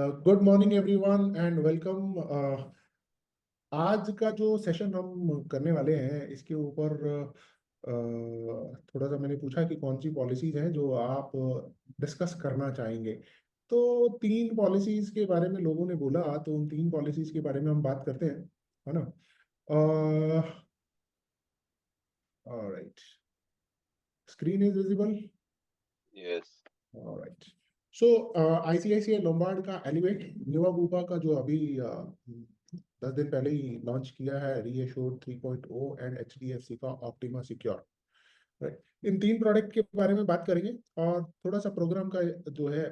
Good morning everyone and welcome. आज का जो सेशन हम करने वाले हैं इसके ऊपर थोड़ा सा मैंने पूछा कि कौन सी पॉलिसीज हैं जो आप डिस्कस करना चाहेंगे। तो तीन पॉलिसीज के बारे में लोगों ने बोला, तो उन तीन पॉलिसीज के बारे में हम बात करते हैं, है ना। Alright, screen is visible. Yes. Alright, so ICICI Lombard का एलिवेट न्यूआ बूपा का जो अभी 10 दिन पहले ही लॉन्च किया है, रीएश्योर्ड 3.0 एंड एचडीएफसी का ऑप्टिमा सिक्योर, राइट। इन तीन प्रोडक्ट के बारे में बात करेंगे और थोड़ा सा प्रोग्राम का जो है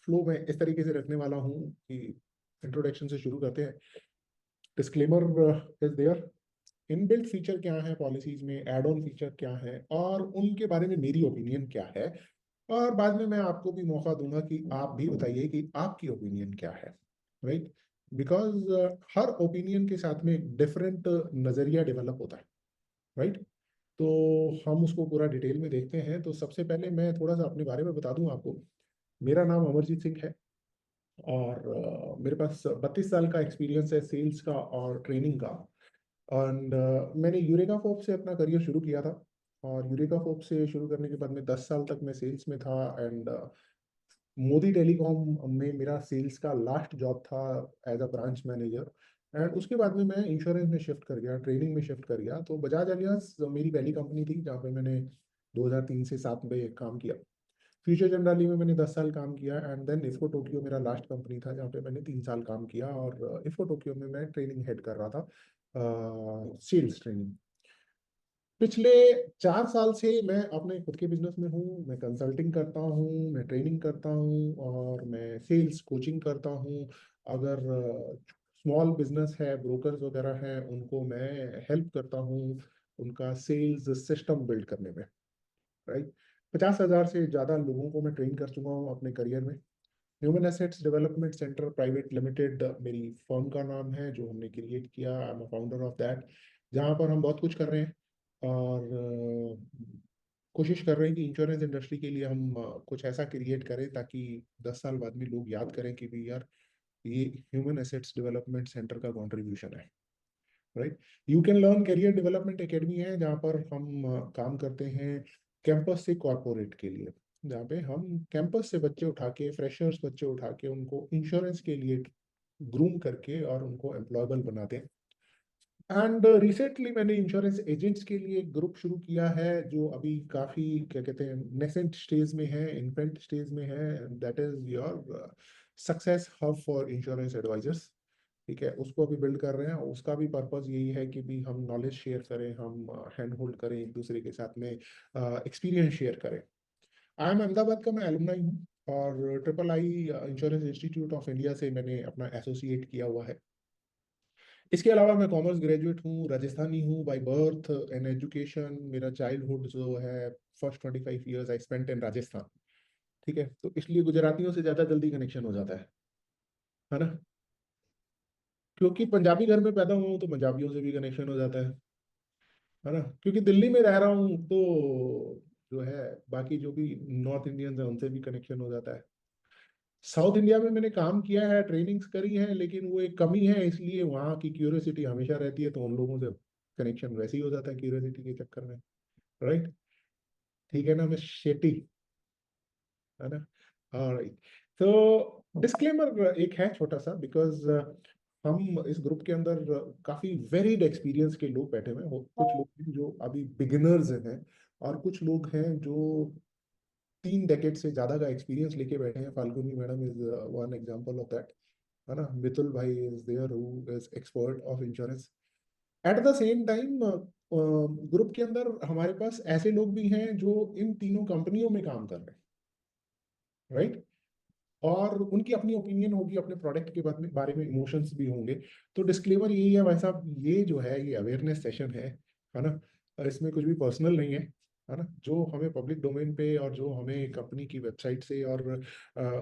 फ्लो में इस तरीके से रखने वाला हूँ कि इंट्रोडक्शन से शुरू करते हैं। Disclaimer is there, inbuilt feature क्या है पॉलिसीज में, एड ऑन फीचर क्या है और उनके बारे में मेरी ओपिनियन क्या है, और बाद में मैं आपको भी मौका दूंगा कि आप भी बताइए कि आपकी ओपिनियन क्या है, राइट। बिकॉज हर ओपिनियन के साथ में एक डिफरेंट नजरिया डेवलप होता है, राइट। तो हम उसको पूरा डिटेल में देखते हैं। तो सबसे पहले मैं थोड़ा सा अपने बारे में बता दूं आपको। मेरा नाम अमरजीत सिंह है और मेरे पास 32 साल का एक्सपीरियंस है सेल्स का और ट्रेनिंग का। एंड मैंने यूरेका फोप से अपना करियर शुरू किया था, और यूरेका फोप से शुरू करने के बाद में 10 साल तक मैं सेल्स में था। एंड मोदी टेलीकॉम में मेरा सेल्स का लास्ट जॉब था as a branch manager. And उसके बाद में मैं इंश्योरेंस में शिफ्ट कर गया, ट्रेनिंग में शिफ्ट कर गया। तो बजाज एलियांस मेरी पहली कंपनी थी जहाँ पे मैंने 2003 से 7 में काम किया। फ्यूचर जनरली में मैंने 10 साल काम किया। एंड देन इफ्को टोक्यो मेरा लास्ट कंपनी था जहाँ पे मैंने 3 साल काम किया, और इफ्को टोक्यो में मैं ट्रेनिंग हेड कर रहा था, सेल्स ट्रेनिंग। पिछले 4 साल से मैं अपने खुद के बिजनेस में हूँ। मैं कंसल्टिंग करता हूँ, मैं ट्रेनिंग करता हूँ और मैं सेल्स कोचिंग करता हूँ। अगर स्मॉल बिजनेस है, ब्रोकर्स वगैरह हैं, उनको मैं हेल्प करता हूँ उनका सेल्स सिस्टम बिल्ड करने में, राइट। 50,000 से ज़्यादा लोगों को मैं ट्रेन कर चुका हूँ अपने करियर में। Human assets development centre private limited मेरी फर्म का नाम है जो हमने क्रिएट किया। I am founder of that, जहाँ पर हम बहुत कुछ कर रहे हैं और कोशिश कर रहे हैं कि इंश्योरेंस इंडस्ट्री के लिए हम कुछ ऐसा क्रिएट करें ताकि 10 साल बाद में लोग याद करें कि भी यार ये ह्यूमन एसेट्स डेवलपमेंट सेंटर का कंट्रीब्यूशन है, right. You can learn career development academy है जहाँ पर हम काम करते हैं कैंपस से कॉरपोरेट के लिए, जहाँ पे हम कैंपस से बच्चे उठा के, फ्रेशर्स बच्चे उठा के उनको इंश्योरेंस के लिए ग्रूम करके और उनको एम्प्लॉयबल बनाते हैं। एंड रिसेंटली मैंने इंश्योरेंस एजेंट्स के लिए एक ग्रुप शुरू किया है जो अभी काफी क्या कहते हैं नेसेंट स्टेज में है, इन्फेंट स्टेज में है। That is your success hub for insurance advisors, ठीक है। उसको अभी बिल्ड कर रहे हैं। उसका भी पर्पस यही है कि भी हम नॉलेज शेयर करें, हम हैंड होल्ड करें एक दूसरे के साथ में, एक्सपीरियंस शेयर करें। आई एम अहमदाबाद का मैं एलुमनाई हूँ और triple I insurance institute of India से मैंने अपना एसोसिएट किया हुआ है। इसके अलावा मैं कॉमर्स ग्रेजुएट हूँ, राजस्थानी हूँ बाय बर्थ एंड एजुकेशन। मेरा चाइल्डहुड जो है first 25 years I spent in Rajasthan, ठीक है। तो इसलिए गुजरातियों से ज्यादा जल्दी कनेक्शन हो जाता है ना। क्योंकि पंजाबी घर में पैदा हुआ हूँ तो पंजाबियों से भी कनेक्शन हो जाता है ना। क्योंकि दिल्ली में रह रहा हूँ तो जो है बाकी जो भी नॉर्थ इंडियंस है उनसे भी कनेक्शन हो जाता है। साउथ इंडिया में मैंने काम किया है, ट्रेनिंग्स करी है, लेकिन वो एक कमी है, इसलिए वहाँ की क्यूरियोसिटी हमेशा रहती है, तो उन लोगों से कनेक्शन वैसे ही हो जाता है क्यूरियोसिटी के चक्कर में, राइट। ठीक है ना मिस शेट्टी, है ना। ऑलराइट, तो डिस्क्लेमर एक है छोटा सा, बिकॉज हम इस ग्रुप के अंदर काफी वेरिड एक्सपीरियंस के लोग बैठे हुए हैं। कुछ लोग हैं जो अभी बिगिनर्स हैं और कुछ लोग हैं जो 3 डेकेड से ज्यादा का एक्सपीरियंस लेके बैठे हैं। Falguni madam is one example of that, है ना। मितुल भाई is there who is expert of insurance. At the same time group के अंदर हमारे पास ऐसे लोग भी हैं जो इन तीनों कंपनियों में काम कर रहे हैं, राइट। और उनकी अपनी ओपिनियन होगी अपने प्रोडक्ट के बारे में, इमोशंस भी होंगे। तो डिस्क्लेमर यही है भाई साहब, ये जो है ये अवेयरनेस सेशन है ना। इसमें कुछ भी पर्सनल नहीं है ना। जो हमें पब्लिक डोमेन पे और जो हमें कंपनी की वेबसाइट से और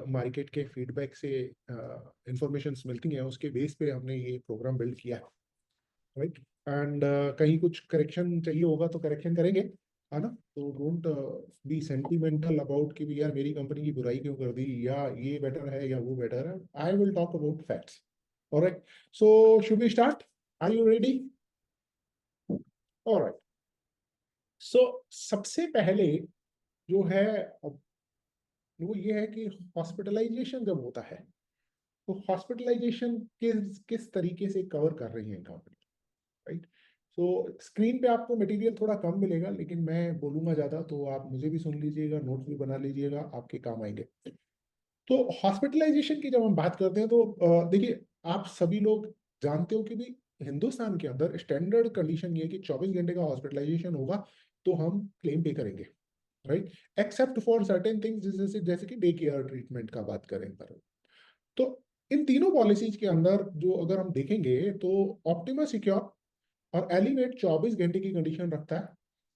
मार्केट के फीडबैक से इंफॉर्मेशन मिलती हैं उसके बेस पे हमने ये प्रोग्राम बिल्ड किया है, राइट। एंड कहीं कुछ करेक्शन चाहिए होगा तो करेक्शन करेंगे। है ना? तो डोंट बी सेंटिमेंटल अबाउट कि भी यार मेरी कंपनी की बुराई क्यों कर दी, या ये बेटर है या वो बेटर है। I will talk about facts. Alright, so should we start? Are you ready? Alright, so सबसे पहले जो है वो ये है कि हॉस्पिटलाइजेशन जब होता है तो हॉस्पिटलाइजेशन किस किस तरीके से कवर कर रही है कंपनी, राइट? सो स्क्रीन पे आपको मटेरियल थोड़ा कम मिलेगा, लेकिन मैं बोलूंगा ज्यादा, तो आप मुझे भी सुन लीजिएगा, नोट्स भी बना लीजिएगा, आपके काम आएंगे। तो हॉस्पिटलाइजेशन की जब हम बात करते हैं तो देखिए, आप सभी लोग जानते हो कि भी हिंदुस्तान के अंदर स्टैंडर्ड कंडीशन ये है कि 24 घंटे का हॉस्पिटलाइजेशन होगा तो हम क्लेम पे करेंगे, right? Except for certain things, जैसे जैसे कि डे केयर ट्रीटमेंट का बात करें पर। तो इन तीनों पॉलिसीज के अंदर जो अगर हम देखेंगे तो ऑप्टिमा सिक्योर और एलिवेट 24 घंटे की कंडीशन रखता है,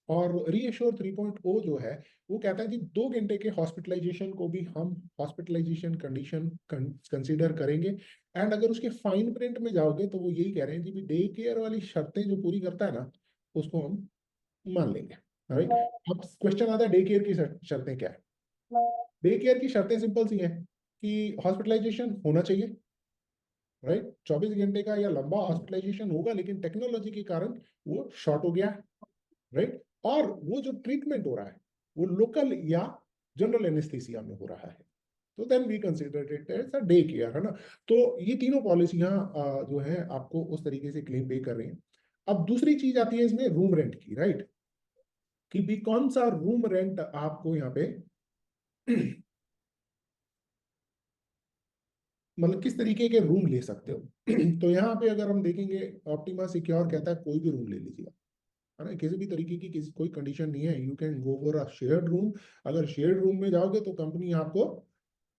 और रीएश्योर 3.0 जो है वो कहता है कि 2 घंटे के हॉस्पिटलाइजेशन को भी हम हॉस्पिटलाइजेशन कंडीशन कंसीडर करेंगे। एंड अगर उसके फाइन प्रिंट में जाओगे तो वो यही कह रहे हैं कि डे केयर वाली शर्तें जो पूरी करता है ना, उसको हम मान लेंगे, राइट? अब क्वेश्चन आता है डे केयर की शर्तें क्या है? डे केयर की शर्तें सिंपल सी हैं कि हॉस्पिटलाइजेशन होना चाहिए, राइट? 24 घंटे का या लंबा हॉस्पिटलाइजेशन होगा, लेकिन टेक्नोलॉजी के कारण वो शॉर्ट हो गया, राइट? और वो जो ट्रीटमेंट हो रहा है वो लोकल या जनरल एनेस्थीसिया में हो रहा है, तो then we consider it as a day care, है ना? तो ये तीनों पॉलिसियां जो है आपको उस तरीके से क्लेम पे कर रही हैं। अब दूसरी चीज आती है इसमें रूम रेंट की, राइट? कि भी कौन सा रूम रेंट आपको यहाँ पे मतलब किस तरीके के रूम ले सकते हो। तो यहाँ पे अगर हम देखेंगे, ऑप्टिमा सिक्योर कहता है कोई भी रूम ले लीजिए, है ना? किसी भी तरीके की किसी कोई कंडीशन नहीं है, you can go for a shared room. अगर शेयर्ड रूम में जाओगे तो कंपनी आपको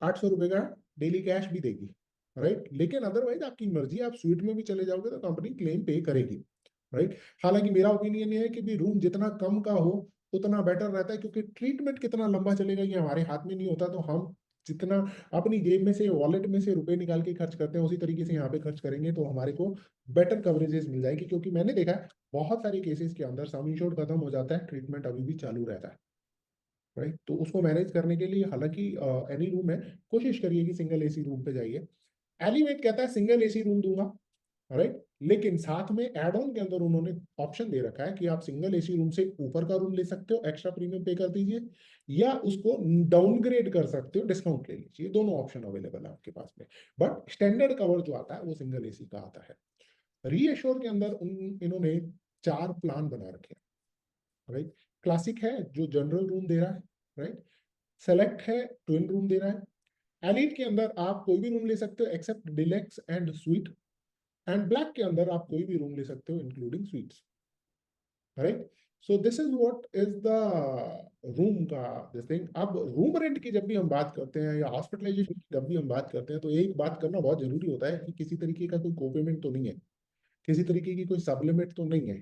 800 रुपए का डेली कैश भी देगी, राइट? लेकिन अदरवाइज आपकी मर्जी, आप स्वीट में भी चले जाओगे तो कंपनी क्लेम पे करेगी, राइट? हालांकि मेरा ओपिनियन ये है कि भी रूम जितना कम का हो उतना बेटर रहता है, क्योंकि ट्रीटमेंट कितना लंबा चलेगा ये हमारे हाथ में नहीं होता। तो हम जितना अपनी जेब में से, वॉलेट में से रुपए निकाल के खर्च करते हैं, उसी तरीके से यहाँ पे खर्च करेंगे तो हमारे को बेटर कवरेजेस मिल जाएगी। क्योंकि मैंने देखा है बहुत सारे केसेस के अंदर सम इंश्योर्ड खत्म हो जाता है, ट्रीटमेंट अभी भी चालू रहता है, राइट? तो उसको मैनेज करने के लिए हालांकि एनी रूम है, कोशिश करिए कि सिंगल एसी रूम पे जाइए। एलिवेट कहता है सिंगल एसी रूम दूंगा, राइट? लेकिन साथ में एड ऑन के अंदर उन्होंने ऑप्शन दे रखा है कि आप सिंगल एसी रूम से ऊपर का रूम ले सकते हो, एक्स्ट्रा प्रीमियम पे कर दीजिए, या उसको डाउनग्रेड कर सकते हो, डिस्काउंट ले लीजिए। दोनों ऑप्शन अवेलेबल है आपके पास में, बट स्टैंडर्ड कवर जो आता है वो सिंगल एसी का आता है। रीएश्योर के अंदर इन्होंने 4 प्लान बना रखे हैं, राइट? क्लासिक है जो जनरल रूम दे रहा है, राइट? सेलेक्ट है ट्विन रूम दे रहा है। एलिट के अंदर आप कोई भी रूम ले सकते हो except deluxe and suite, and black के अंदर आप कोई भी रूम ले सकते हो including suites, right? So this is what is the room का दिस थिंग। अब रूम रेंट की जब भी हम बात करते हैं या हॉस्पिटलाइजेशन की जब भी हम बात करते हैं तो एक बात करना बहुत जरूरी होता है कि किसी तरीके का कोई कोपेमेंट तो नहीं है, किसी तरीके की कोई सब्लिमेट तो नहीं है।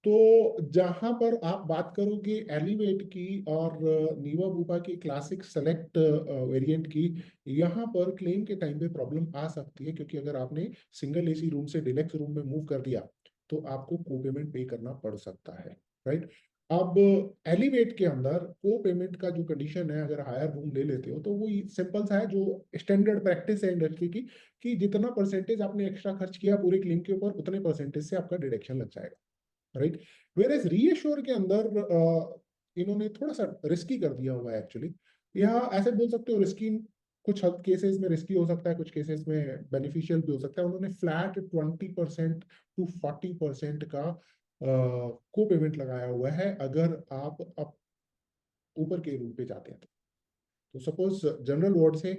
तो जहां पर आप बात करोगे एलिवेट की और नीवा बूपा की क्लासिक सेलेक्ट वेरिएंट की, यहाँ पर क्लेम के टाइम पे प्रॉब्लम आ सकती है, क्योंकि अगर आपने सिंगल एसी रूम से डिलक्स रूम में मूव कर दिया तो आपको को पेमेंट पे करना पड़ सकता है, राइट? अब एलिवेट के अंदर को पेमेंट का जो कंडीशन है, अगर हायर रूम ले लेते हो तो वो सिंपल सा है, जो स्टैंडर्ड प्रैक्टिस है इंडस्ट्री की, कि जितना परसेंटेज आपने एक्स्ट्रा खर्च किया पूरे क्लेम के ऊपर उतने परसेंटेज से आपका डिडक्शन लग जाएगा, राइट? वेर एज रीएश्योर के अंदर इन्होंने थोड़ा सा रिस्की कर दिया हुआ है एक्चुअली। यहाँ ऐसे बोल सकते हो रिस्की, कुछ हद केसेस में रिस्की हो सकता है, कुछ केसेस में बेनिफिशियल भी हो सकता है। उन्होंने फ्लैट 20% टू 40% का को पेमेंट लगाया हुआ है अगर आप ऊपर के रूम पे जाते हैं तो सपोज जनरल वार्ड से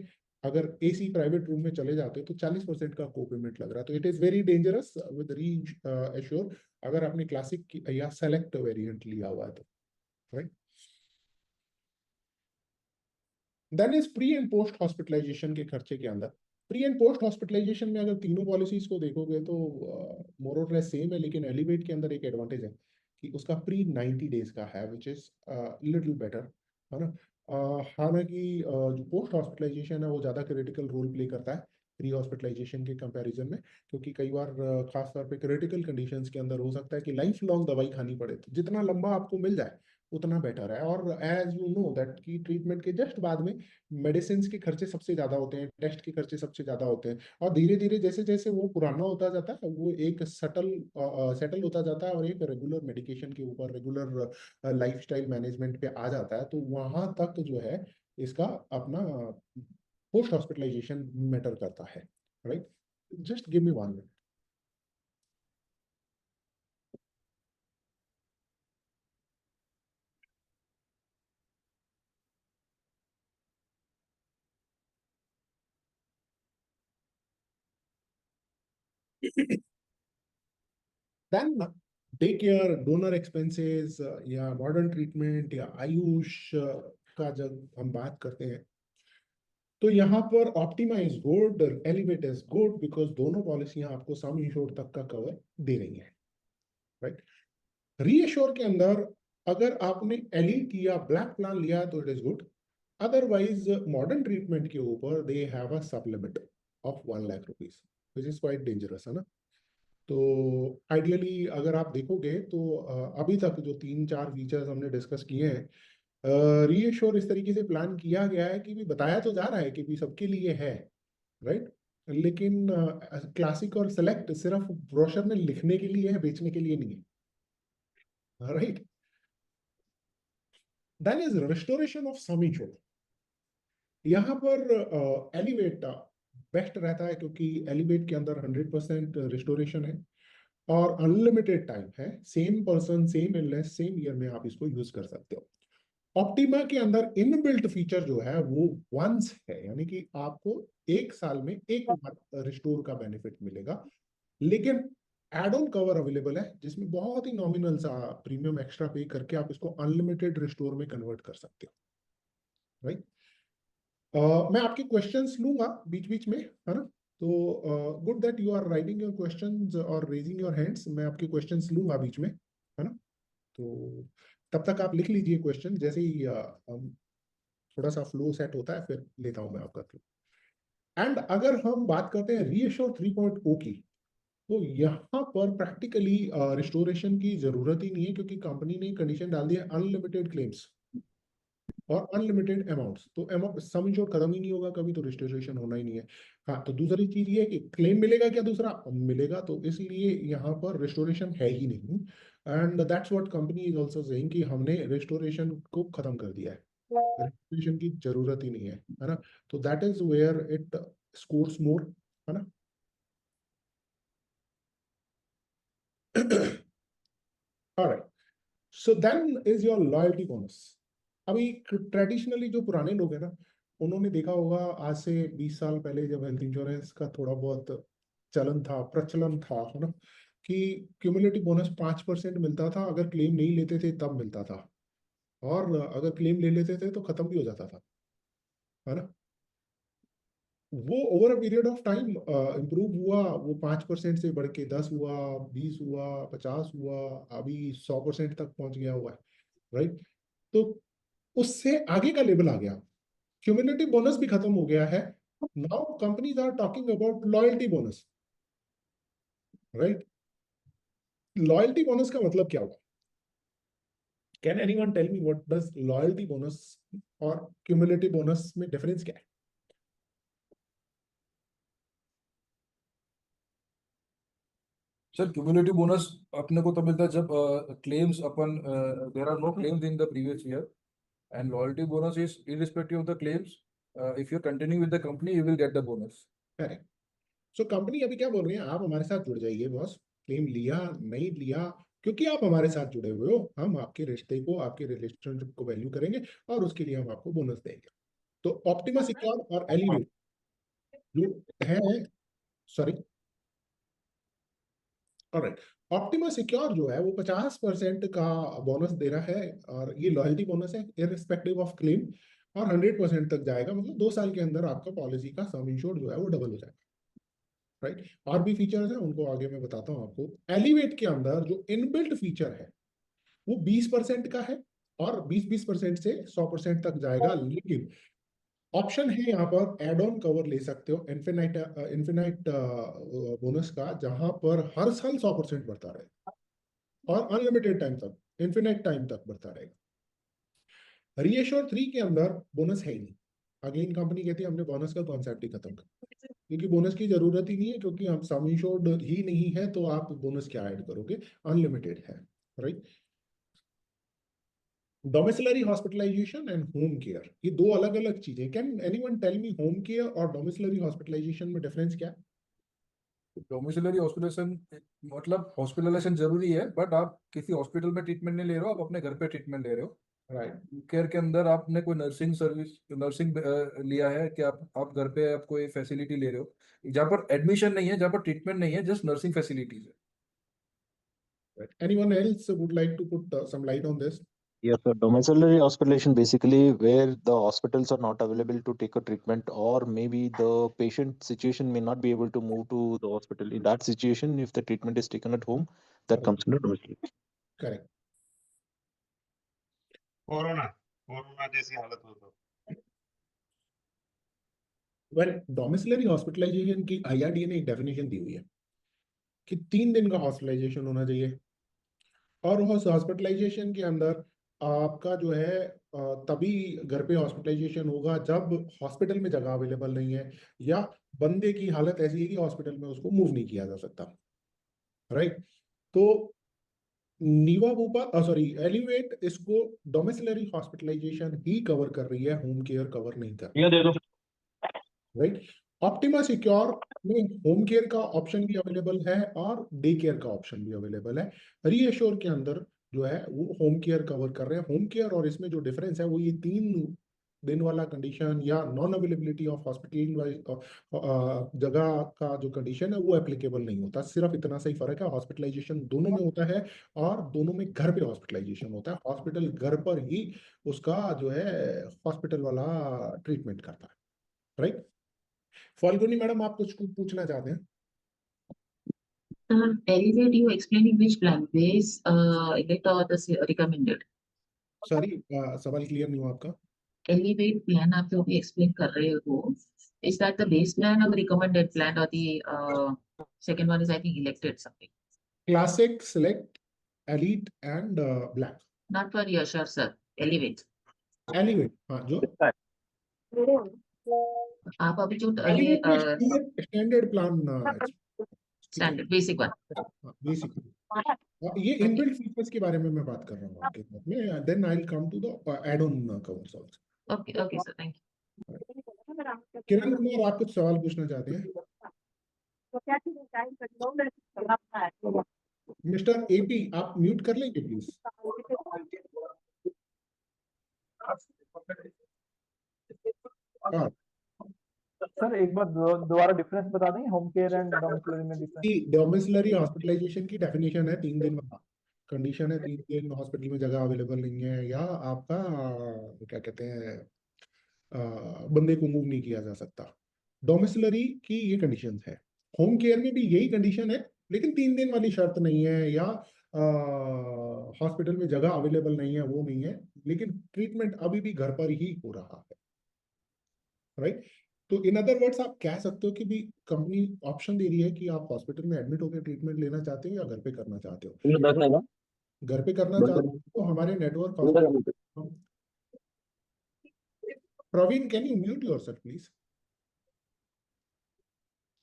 अगर एसी प्राइवेट रूम में चले जाते हो तो 40% का को पेमेंट लग रहा है। तो it is very dangerous with री एश्योर अगर आपने क्लासिक या सेलेक्ट वेरिएंट लिया हुआ है तो, right? Then is pre and post hospitalization के खर्चे के अंदर। प्री एंड पोस्ट हॉस्पिटलाइजेशन में अगर तीनों पॉलिसीज को देखोगे तो मोर और लेस सेम है, लेकिन एलिवेट के अंदर एक एडवांटेज है कि उसका प्री 90 डेज का है, विच इज लिटिल बेटर, है ना? हालांकि जो पोस्ट हॉस्पिटलाइजेशन है वो ज़्यादा क्रिटिकल रोल प्ले करता है प्री हॉस्पिटलाइजेशन के कंपैरिजन में, क्योंकि कई बार खास तौर पे क्रिटिकल कंडीशंस के अंदर हो सकता है कि लाइफ लॉन्ग दवाई खानी पड़े। तो जितना लंबा आपको मिल जाए उतना बेटर है। और एज यू नो दैट कि ट्रीटमेंट के जस्ट बाद में मेडिसिन के खर्चे सबसे ज्यादा होते हैं, टेस्ट के खर्चे सबसे ज्यादा होते हैं, और धीरे धीरे जैसे जैसे वो पुराना होता जाता है वो एक सेटल होता जाता है और एक रेगुलर मेडिकेशन के ऊपर, रेगुलर लाइफस्टाइल मैनेजमेंट पे आ जाता है, तो वहां तक जो है इसका अपना पोस्ट हॉस्पिटलाइजेशन मैटर करता है, right. Just give me 1 minute. Then day care, donor expenses, या मॉडर्न ट्रीटमेंट या आयुष का जब हम बात करते हैं, तो यहाँ पर optima is good, elevate is good, because दोनों पॉलिसियां आपको सम इंश्योर तक का कवर दे रही हैं, राइट। रीएश्योर के अंदर अगर आपने एलिट या ब्लैक प्लान लिया तो it is good, otherwise modern treatment के ऊपर दे हैव अ सब limit of 1 lakh rupees, which is quite dangerous, है ना। तो आइडियली अगर आप देखोगे तो अभी तक जो 3-4 फीचर्स हमने डिस्कस किए हैं, रीएश्योर इस तरीके से प्लान किया गया है कि भी बताया तो जा रहा है कि भी सबके लिए है, राइट, लेकिन क्लासिक और सेलेक्ट सिर्फ ब्रोशर में लिखने के लिए है, बेचने के लिए नहीं है, right. Then is restoration of sum insured. यहाँ पर एलिवेट बेस्ट रहता है क्योंकि एलिवेट के अंदर 100% रिस्टोरेशन है और अनलिमिटेड टाइम है, same person same illness same year में आप इसको यूज कर सकते हो। ऑप्टिमा के अंदर इनबिल्ट फीचर जो है वो वंस है, यानी कि आपको 1 साल में एक बार रिस्टोर का बेनिफिट मिलेगा, लेकिन एड ऑन कवर अवेलेबल है जिसमें बहुत ही नॉमिनल सा प्रीमियम एक्स्ट्रा पे करके आप इसको अनलिमिटेड रिस्टोर में कन्वर्ट कर सकते हो, राइट। मैं आपके क्वेश्चंस लूंगा बीच बीच में, है ना। तो good that you are writing your questions और रेजिंग योर हैंड्स, मैं आपके क्वेश्चंस लूंगा बीच में, है ना। तो तब तक आप लिख लीजिए क्वेश्चन, जैसे ही थोड़ा सा फ्लो सेट होता है फिर लेता हूं मैं आपका फ्लो। एंड अगर हम बात करते हैं रीएश्योर 3.0 की, तो यहाँ पर प्रैक्टिकली रिस्टोरेशन की जरूरत ही नहीं है क्योंकि कंपनी ने कंडीशन डाल दी है अनलिमिटेड क्लेम्स और अनलिमिटेड अमाउंट्स, तो अमाउंट सम इंश्योर खत्म ही नहीं होगा कभी, तो रिस्टोरेशन होना ही नहीं है। हाँ, तो दूसरी चीज ये है कि क्लेम मिलेगा क्या, दूसरा मिलेगा, तो इसलिए यहाँ पर रिस्टोरेशन है ही नहीं। And that's what company is also saying कि हमने रिस्टोरेशन को खत्म कर दिया है, रिस्टोरेशन की जरूरत ही नहीं है ना। तो that is where it scores more, है ना। Alright, so then is your loyalty bonus. अभी ट्रेडिशनली जो पुराने लोग हैं ना, उन्होंने देखा होगा आज से 20 साल पहले जब हेल्थ इंश्योरेंस का थोड़ा बहुत चलन था, प्रचलन था, है ना, कि क्यूमुलेटिव बोनस 5% मिलता था अगर क्लेम नहीं लेते थे तब मिलता था, और अगर क्लेम ले लेते थे तो खत्म भी हो जाता था, है ना। वो over a period of time improve हुआ, वो 5% से बढ़ के 10 हुआ, 20 हुआ, 50 हुआ, अभी 100% तक पहुंच गया हुआ है, राइट। तो उससे आगे का लेवल आ गया, क्यूमुलेटिव बोनस भी खत्म हो गया है, now companies are talking about loyalty bonus, right. Loyalty bonus का मतलब क्या हुआ? Can anyone tell me what does loyalty bonus और क्यूमुलेटिव बोनस में डिफरेंस क्या है? सर क्यूमुलेटिव बोनस अपने को तब मिलता है जब क्लेम्स अपन there are no claims in the previous year, and loyalty bonus is irrespective of the claims. If you're continuing with the company you will get the bonus. Correct. So company अभी क्या बोल रही है, आप हमारे साथ जुड़ जाइए बॉस, क्लेम लिया नहीं लिया, क्योंकि आप हमारे साथ जुड़े हुए हो, हम आपके रिश्ते को, आपके रिलेशनशिप को वैल्यू करेंगे और उसके लिए हम आपको बोनस देंगे। तो ऑप्टिमा सिक्योर और एलिवेट जो है, सॉरी, ऑलराइट, ऑप्टिमा सिक्योर जो है वो 50% का बोनस दे रहा है, और ये लॉयल्टी बोनस है इररिस्पेक्टिव ऑफ क्लेम, और 100% तक जाएगा, मतलब 2 साल के अंदर आपका पॉलिसी का सम इंश्योर्ड जो है वो डबल हो जाएगा, राइट। और भी फीचर्स हैं उनको आगे मैं बताता हूँ आपको। एलिवेट के अंदर जो इनबिल्ट फीचर है वो 20% का है, और 20% से 100% तक जाएगा, लेकिन ऑप्शन है यहाँ पर एड ऑन कवर ले सकते हो इन्फिनाइट इन्फिनाइट बोनस का, जहां पर हर साल 100% बढ़ता रहेगा और अनलिमिटेड टाइम तक, इन्फिनाइट टाइम तक बढ़ता रहेगा। रीएश्योर 3 के अंदर बोनस है ही नहीं। अगेन कंपनी कहती है हमने बोनस का कॉन्सेप्ट ही खत्म कर, क्योंकि बोनस की जरूरत ही नहीं है, क्योंकि हम सम इंश्योर्ड ही नहीं है तो आप बोनस क्या ऐड करोगे, अनलिमिटेड है, right. Domiciliary hospitalisation and home care, ये दो अलग अलग चीजें। Can anyone tell me home care और डोमिसिलरी हॉस्पिटलाइजेशन में डिफरेंस क्या है? डोमिसिलरी हॉस्पिटलाइजेशन मतलब हॉस्पिटलाइजेशन जरूरी है, बट आप किसी हॉस्पिटल में ट्रीटमेंट नहीं ले रहे हो, आप अपने घर पे ट्रीटमेंट ले रहे हो। राइट, केयर के अंदर आपने कोई नर्सिंग सर्विस, नर्सिंग लिया है कि आप घर पे आप कोई फैसिलिटी ले रहे हो, जहाँ पर एडमिशन नहीं है, जहाँ पर ट्रीटमेंट नहीं है, जस्ट नर्सिंग फैसिलिटीज है। Right. Anyone else would like to put some light on this? Yes, sir. Domiciliary hospitalization basically where the hospitals are not available to take a treatment, or maybe the patient situation may not be able to move to the hospital. In that situation, if the treatment is taken at home, that comes under domiciliary. Correct. Corona corona जैसी हालत हो तो well, domiciliary hospitalisation की IRDA ने एक definition दी हुई है कि 3 दिन का हॉस्पिटलाइजेशन होना चाहिए, और उस हॉस्पिटलाइजेशन के अंदर आपका जो है तभी घर पे हॉस्पिटलाइजेशन होगा जब हॉस्पिटल में जगह अवेलेबल नहीं है, या बंदे की हालत ऐसी है कि हॉस्पिटल में उसको मूव नहीं किया जा सकता, राइट। तो नीवा वूपा सॉरी एलिवेट इसको डोमिसिलरी हॉस्पिटलाइजेशन ही कवर कर रही है, होम केयर कवर नहीं कर, ये दे दो। राइट। ऑप्टिमा सिक्योर में होम केयर का ऑप्शन भी अवेलेबल है और डे केयर का ऑप्शन भी अवेलेबल है। रीएश्योर के अंदर जो है वो होम केयर कवर कर रहे हैं। होम केयर और इसमें जो डिफरेंस है वो ये 3 दिन वाला कंडीशन या नॉन अवेलेबिलिटी ऑफ हॉस्पिटल जगह का जो कंडीशन है वो एप्लीकेबल नहीं होता। सिर्फ इतना सा ही फर्क है, हॉस्पिटलाइजेशन दोनों में होता है और दोनों में घर पे हॉस्पिटलाइजेशन होता है। हॉस्पिटल घर पर ही उसका जो है हॉस्पिटल वाला ट्रीटमेंट करता है, राइट। फाल्गुनी मैडम, आप कुछ पूछना चाहते हैं? Elevate, you explaining which plan, base, elite or the recommended? Sorry, सवाल क्लियर नहीं हुआ आपका। Elevate plan आप जो भी explain कर रहे हो, is that the base plan or the recommended plan or the second one is I think elected something? Classic, select, elite and black. Not for your sure sir, elevate. Elevate, हाँ, जो आप अभी जो ये elevate में standard plan standard basic one. Basic, ये inbuilt features के बारे में मैं बात कर रहा हूँ आपके साथ में। Then I will come to the add on covers also. Okay, okay sir, thank you. Kiran Kumar, आप कुछ सवाल पूछना चाहते हैं? मिस्टर एपी, आप म्यूट कर लेंगे प्लीज। हाँ, सर एक बार दोबारा डिफरेंस बता देंगे होम केयर एंड डोमिसिलरी में डिफरेंस? डोमिसिलरी हॉस्पिटलाइजेशन की डेफिनेशन है 3 दिन वाला कंडीशन है, 3 दिन हॉस्पिटल में जगह अवेलेबल नहीं है या आपका क्या कहते हैं बंदे को मूव नहीं किया जा सकता। डोमिसिलरी की ये कंडीशन है। होम केयर में भी यही कंडीशन है, लेकिन 3 दिन वाली शर्त नहीं है, या हॉस्पिटल में जगह अवेलेबल नहीं है वो नहीं है, लेकिन ट्रीटमेंट अभी भी घर पर ही हो रहा है, राइट। तो इन अदर वर्ड्स आप कह सकते हो कि भी कंपनी ऑप्शन दे रही है कि आप हॉस्पिटल में एडमिट होकर ट्रीटमेंट लेना चाहते हो या घर पे करना चाहते हो। घर पे करना चाहते हो तो हमारे network, Praveen can you mute yourself please.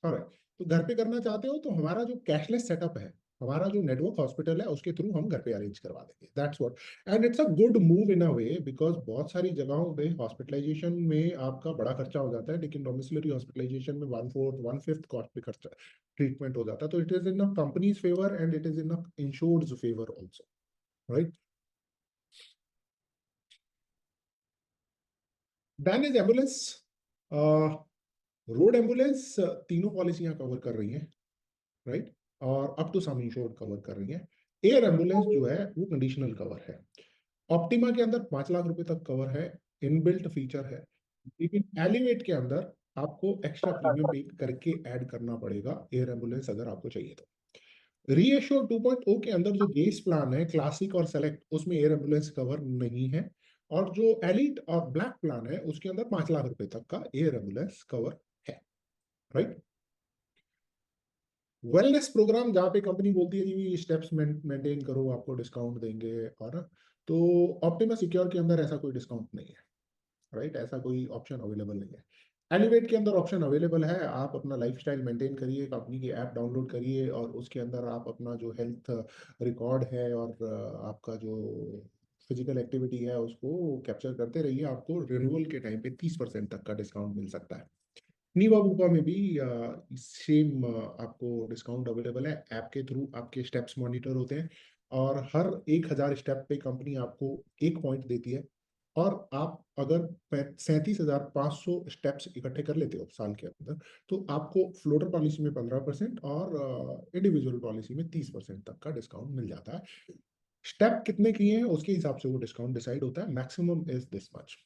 Alright, तो घर पे करना चाहते हो तो हमारा जो कैशलेस सेटअप है, हमारा जो नेटवर्क हॉस्पिटल है उसके थ्रू हम घर पे अरेंज करवा देंगे। That's what, and it's a good move in a way, because बहुत सारी जगहों पे हॉस्पिटलाइजेशन में आपका बड़ा खर्चा हो जाता है, लेकिन डोमिसिलरी हॉस्पिटलाइजेशन में 1/4 1/5 कॉस्ट पे खर्चा ट्रीटमेंट हो जाता है। तो it is in a company's favour and it is in a insured favour also, right. Then is ambulance, road ambulance तीनों पॉलिसियां कवर कर रही हैं, राइट, और up to sum insured cover कर रही है। एयर एम्बुलेंस जो है वो कंडीशनल कवर है। ऑप्टिमा के अंदर 5 लाख रुपए तक कवर है, इनबिल्ट फीचर है, लेकिन एलिवेट के अंदर आपको एक्स्ट्रा प्रीमियम पे करके ऐड करना पड़ेगा एयर एम्बुलेंस अगर आपको चाहिए तो। रीएश्योर 2.0 के अंदर जो बेस प्लान है क्लासिक और सेलेक्ट, उसमें एयर एम्बुलेंस कवर नहीं है, और जो एलिट और ब्लैक प्लान है उसके अंदर 5 लाख रुपए तक का एयर एम्बुलेंस कवर है, राइट। वेलनेस प्रोग्राम, जहाँ पे कंपनी बोलती है कि स्टेप्स मेंटेन करो आपको डिस्काउंट देंगे, और तो ऑप्टिमा सिक्योर के अंदर ऐसा कोई डिस्काउंट नहीं है, राइट, ऐसा कोई ऑप्शन अवेलेबल नहीं है। एलिवेट के अंदर ऑप्शन अवेलेबल है, आप अपना लाइफस्टाइल मेंटेन करिए, कंपनी की ऐप डाउनलोड करिए और उसके अंदर आप अपना जो हेल्थ रिकॉर्ड है और आपका जो फिजिकल एक्टिविटी है उसको कैप्चर करते रहिए, आपको रिन्यूअल के टाइम पे 30% तक का डिस्काउंट मिल सकता है। नीवा बुपा में भी सेम आपको डिस्काउंट अवेलेबल है, ऐप के थ्रू आपके स्टेप्स मॉनिटर होते हैं और हर 1000 स्टेप पे कंपनी आपको 1 पॉइंट देती है और आप अगर 37,500 स्टेप्स इकट्ठे कर लेते हो साल के अंदर तो आपको फ्लोटर पॉलिसी में 15% और इंडिविजुअल पॉलिसी में 30% तक का डिस्काउंट मिल जाता है। स्टेप कितने किए हैं उसके हिसाब से वो डिस्काउंट डिसाइड होता है, maximum is this much.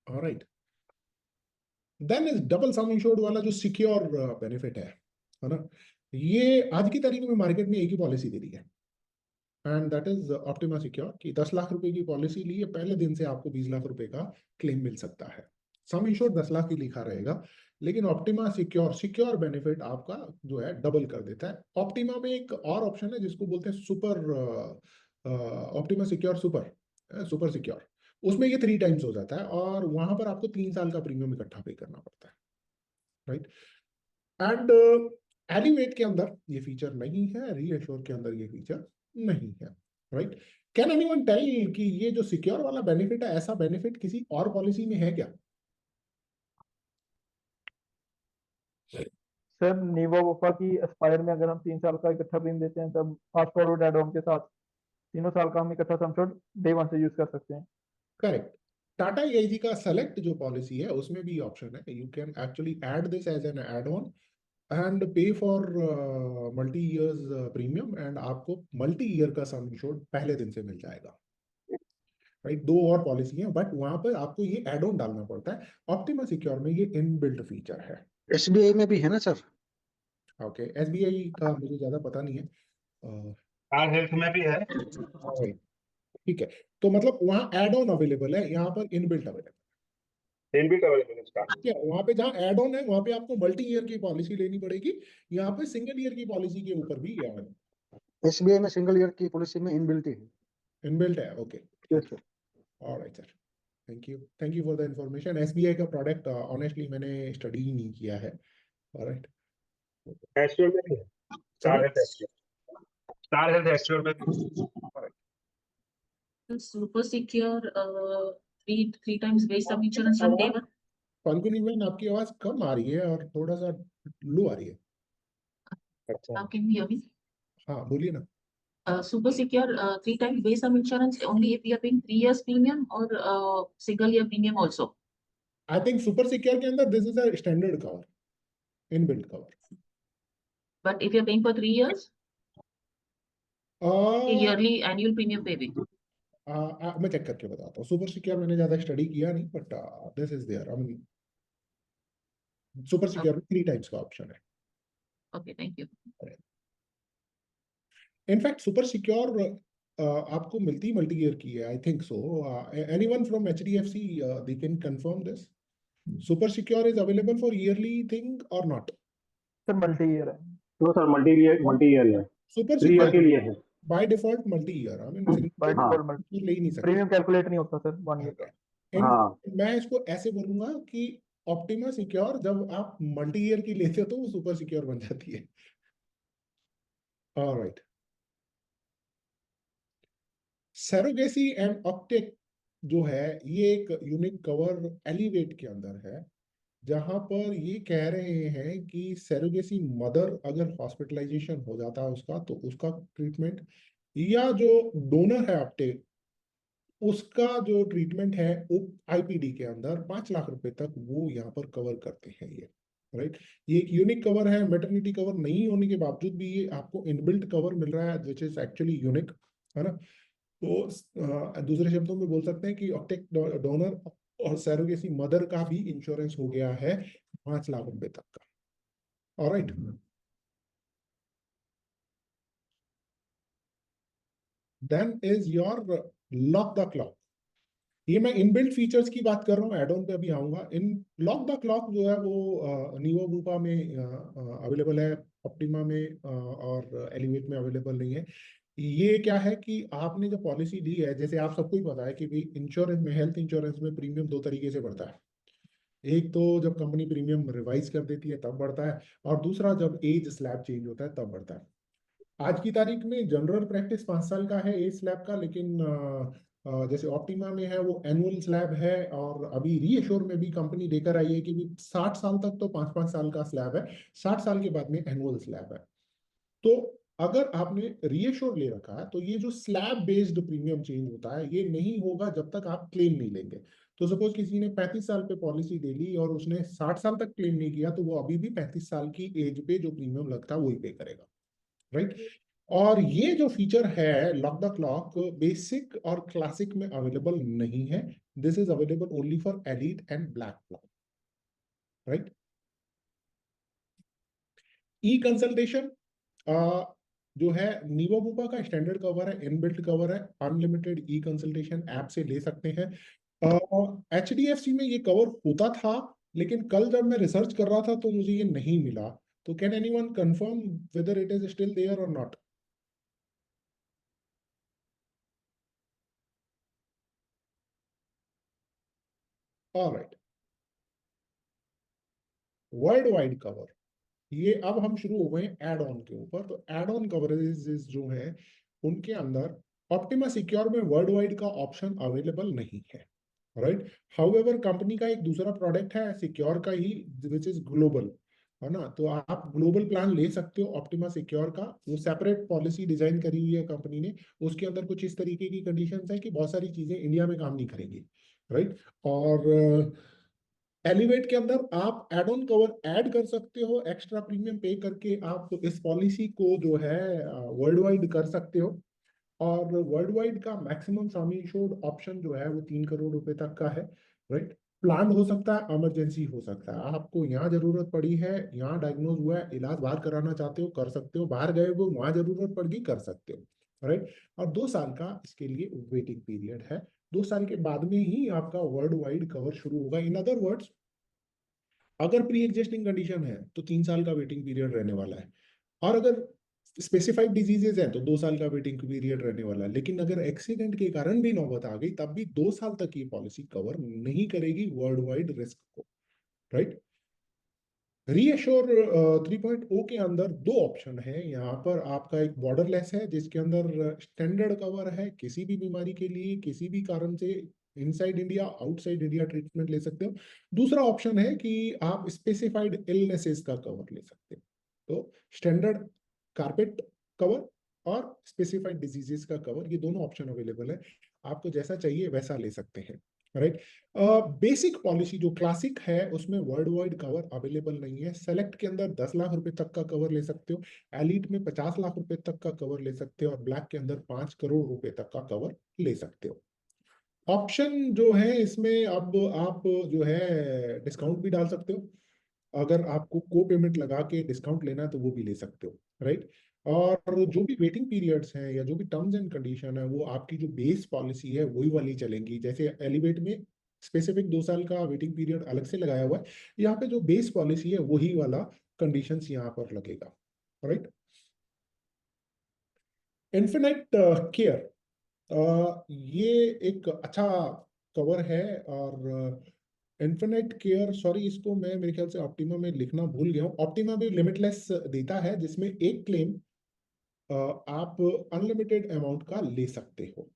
Alright, then is double sum insured वाला जो सिक्योर बेनिफिट है ना, ये आज की तारीख में मार्केट में एक ही पॉलिसी दे रही है and that is optima secure की 10 लाख रुपए की पॉलिसी ली है, पहले दिन से आपको 20 लाख रुपए का क्लेम मिल सकता है। सम इंश्योर्ड 10 लाख ही लिखा रहेगा, लेकिन ऑप्टिमा सिक्योर बेनिफिट आपका जो है डबल कर देता है। ऑप्टिमा में एक और ऑप्शन है जिसको बोलते हैं super optima secure super secure, उसमें ये 3 टाइम्स हो जाता है और वहां पर आपको 3 साल का प्रीमियम इकट्ठा पे करना पड़ता है, राइट। एंड एलिवेट के अंदर ये फीचर नहीं है, रीएश्योर के अंदर ये फीचर नहीं है, राइट। कैन एनीवन टेल कि ये जो सिक्योर वाला बेनिफिट है ऐसा बेनिफिट किसी और पॉलिसी में है क्या? सर नीवा वफा की एस्पायर में अगर हम 3 साल का इकट्ठा प्रीमियम देते हैं तब फास्ट फॉरवर्ड एड ऑन के साथ 3 साल का हम इकट्ठा सम एश्योर्ड डे 1 से यूज कर सकते हैं। करेक्ट। टाटा एआईजी का सेलेक्ट जो पॉलिसी है उसमें भी ऑप्शन है, you can actually add this as an add on and pay for multi years premium and आपको मल्टी ईयर का सम इंश्योर्ड पहले दिन से मिल जाएगा, राइट। 2 और पॉलिसी है बट वहां पर आपको ये एड ऑन डालना पड़ता है। ऑप्टिमा सिक्योर में ये इनबिल्ट फीचर है। एसबीआई में भी है ना सर? ओके, एसबीआई का मुझे ज्यादा पता नहीं है। कार हेल्थ में भी है। alright, ठीक है, तो मतलब वहाँ एड ऑन अवेलेबल है, यहाँ पर इनबिल्ट अवेलेबल इनबिल्ट अवेलेबल है इसका। है। वहाँ पे जहाँ एड ऑन है वहाँ पे आपको मल्टी ईयर की पॉलिसी लेनी पड़ेगी, यहाँ पे सिंगल ईयर की पॉलिसी के ऊपर भी एसबीआई में सिंगल ईयर की पॉलिसी में इनबिल्ट है। इनबिल्ट है। Okay, yes sir. Alright sir, thank you for the information. SBI का प्रोडक्ट ऑनेस्टली मैंने स्टडी ही नहीं किया है। ऑलराइट, एस्ट्योर में भी है, स्टार हेल्थ एस्ट्योर, स्टार हेल्थ एस्ट्योर में भी है। Super secure, three times base sum insurance from day one. Falguni बहन आपकी आवाज कम आ रही है और थोड़ा सा लो आ रही है। अच्छा, How can you hear me? हाँ बोलिए ना। Super secure, 3 times base sum insurance only if you are paying 3 years premium or single year premium also. I think super secure के अंदर this is a standard cover, inbuilt cover. But if you are paying for 3 years, yearly annual premium paying. मैं check करके बताता हूँ। Super secure मैंने ज्यादा study किया नहीं but this is there. I mean Super Secure में 3 टाइप्स का ऑप्शन है। Okay, thank you. In fact Super Secure आपको मिलती मल्टी ईयर की है, I think so. Anyone from HDFC they can confirm this. Super Secure is available for yearly thing और not? Sir multi year है। तो sir multi year है, Super 3 year के Secure लिए है। By default multi year, I mean by हाँ। Default multi ले ही नहीं सकते। प्रीमियम कैलकुलेट नहीं होता सर 1 ईयर का। हाँ, मैं इसको ऐसे बोलूंगा कि ऑप्टिमा सिक्योर जब आप मल्टी ईयर की लेते हो तो वो सुपर सिक्योर बन जाती है। ऑलराइट, सरोगेसी एंड ऑप्टिक जो है ये एक यूनिक कवर एलिवेट के अंदर है, जहां पर ये कह रहे हैं कि सरोगेसी मदर अगर हॉस्पिटलाइजेशन हो जाता है उसका तो उसका ट्रीटमेंट, या जो डोनर है ऑप्टिक उसका जो ट्रीटमेंट है आईपीडी के अंदर 5 लाख रुपए तक वो यहाँ पर कवर करते हैं ये, राइट। ये एक यूनिक कवर है, मैटरनिटी कवर नहीं होने के बावजूद भी ये आपको इनबिल्ट कवर मिल रहा है विच इज एक्चुअली यूनिक, है ना। तो दूसरे शब्दों में बोल सकते हैं कि ऑप्टिक डोनर और सरोगेसी मदर का भी इंश्योरेंस हो गया है 5 लाख रुपए तक का। Alright, then is your lock the clock. ये मैं इनबिल्ट फीचर्स की बात कर रहा हूँ, एड ऑन पे अभी आऊंगा। इन लॉक द क्लॉक जो है वो नीवो बूपा में अवेलेबल है, ऑप्टिमा में और एलिवेट में अवेलेबल नहीं है। ये क्या है कि आपने जो पॉलिसी ली है, जैसे आप सबको ही पता है कि भाई इंश्योरेंस में, हेल्थ इंश्योरेंस में प्रीमियम दो तरीके से बढ़ता है। एक तो जब कंपनी प्रीमियम रिवाइज कर देती है तब बढ़ता है, और दूसरा जब एज स्लैब चेंज होता है तब बढ़ता है। आज की तारीख में जनरल प्रैक्टिस 5 साल का है एज स्लैब का, लेकिन जैसे ऑप्टिमा में है वो एनुअल स्लैब है, और अभी रीएश्योर में भी कंपनी लेकर आई है कि भी 60 साल तक तो 5-5 साल का स्लैब है, 60 साल के बाद में एनुअल स्लैब है। तो अगर आपने रीएश्योर ले रखा है तो ये जो स्लैब बेस्ड प्रीमियम चेंज होता है ये नहीं होगा जब तक आप क्लेम नहीं लेंगे। तो सपोज किसी ने 35 साल पे पॉलिसी ले ली और उसने 60 साल तक क्लेम नहीं किया, तो वो अभी भी 35 साल की एज पे जो प्रीमियम लगता है वही पे करेगा, राइट। और ये जो फीचर है लॉक द क्लॉक, बेसिक और क्लासिक में अवेलेबल नहीं है। This is available only for elite and black plan, right. E consultation जो है नीवा बुपा का स्टैंडर्ड कवर है, इनबिल्ट कवर है, अनलिमिटेड ई कंसल्टेशन ऐप से ले सकते हैं। HDFC में ये कवर होता था, लेकिन कल जब मैं रिसर्च कर रहा था तो मुझे ये नहीं मिला। तो can anyone confirm whether it is still there और not? Alright, world wide cover, ये अब हम शुरू हो गए एड ऑन के ऊपर। तो एड ऑन कवरेजेस जो है उनके अंदर ऑप्टिमा सिक्योर में वर्ल्ड वाइड का ऑप्शन अवेलेबल नहीं है, राइट। हाउएवर कंपनी का एक दूसरा प्रोडक्ट है सिक्योर का ही, विच इज ग्लोबल, है ना। तो आप ग्लोबल प्लान ले सकते हो ऑप्टिमा सिक्योर का, वो सेपरेट पॉलिसी डिजाइन करी हुई है कंपनी ने। उसके अंदर कुछ इस तरीके की कंडीशंस है कि बहुत सारी चीजें इंडिया में काम नहीं करेंगी, राइट। और एलिवेट के अंदर आप एड ऑन कवर ऐड कर सकते हो, एक्स्ट्रा प्रीमियम पे करके आप इस पॉलिसी को जो है वर्ल्ड वाइड कर सकते हो। और वर्ल्ड वाइड का मैक्सिमम सम इंश्योर्ड ऑप्शन जो है वो 3 करोड़ रुपए तक का है, राइट। प्लान हो सकता है, इमरजेंसी हो सकता है, आपको यहाँ जरूरत पड़ी है, यहाँ डायग्नोज हुआ है, इलाज बाहर कराना चाहते हो कर सकते हो, बाहर गए हो वहां जरूरत पड़ गई कर सकते हो, राइट। और 2 साल का इसके लिए वेटिंग पीरियड है। 2 साल के बाद में ही आपका वर्ल्ड वाइड कवर शुरू होगा। इन अदर वर्ड्स, अगर प्री एग्जिस्टिंग कंडीशन है तो 3 साल का वेटिंग पीरियड रहने वाला है, और अगर स्पेसिफाइड डिजीजेज हैं तो 2 साल का वेटिंग पीरियड रहने वाला है। लेकिन अगर एक्सीडेंट के कारण भी नौबत आ गई तब भी 2 साल तक ये पॉलिसी कवर नहीं करेगी वर्ल्ड वाइड रिस्क को, राइट। रीएश्योर 3.0 के अंदर 2 ऑप्शन है यहाँ पर। आपका एक बॉर्डरलेस है जिसके अंदर स्टैंडर्ड कवर है, किसी भी बीमारी के लिए किसी भी कारण से inside India outside India treatment ले सकते हो। दूसरा ऑप्शन है कि आप स्पेसिफाइड इलनेसेस का कवर ले सकते हो। तो स्टैंडर्ड कारपेट कवर और स्पेसिफाइड डिजीजेस का कवर, ये दोनों ऑप्शन अवेलेबल है, आपको जैसा चाहिए वैसा ले सकते हैं, राइट। बेसिक पॉलिसी जो क्लासिक है उसमें वर्ल्ड वाइड कवर अवेलेबल नहीं है। सेलेक्ट के अंदर 10 लाख रुपए तक का कवर ले सकते हो, एलिट में 50 लाख रुपए तक का कवर ले सकते हो, और ब्लैक के अंदर 5 करोड़ रुपए तक का कवर ले सकते हो। ऑप्शन जो है इसमें अब आप जो है डिस्काउंट भी डाल सकते हो, अगर आपको को पेमेंट लगा के डिस्काउंट लेना है तो वो भी ले सकते हो, राइट। और जो भी वेटिंग पीरियड्स हैं या जो भी टर्म्स एंड कंडीशन है वो आपकी जो बेस पॉलिसी है वही वाली चलेंगी। जैसे एलिवेट में स्पेसिफिक 2 साल का वेटिंग पीरियड अलग से लगाया हुआ है, यहाँ पे जो बेस पॉलिसी है वही वाला कंडीशंस यहाँ पर लगेगा, राइट। इन्फिनिट केयर, ये एक अच्छा कवर है। और इन्फिनिट केयर, सॉरी इसको मैं मेरे ख्याल से ऑप्टिमा में लिखना भूल गया हूँ। ऑप्टिमा भी लिमिटलेस देता है जिसमें एक क्लेम आप अनलिमिटेड अमाउंट का ले सकते हो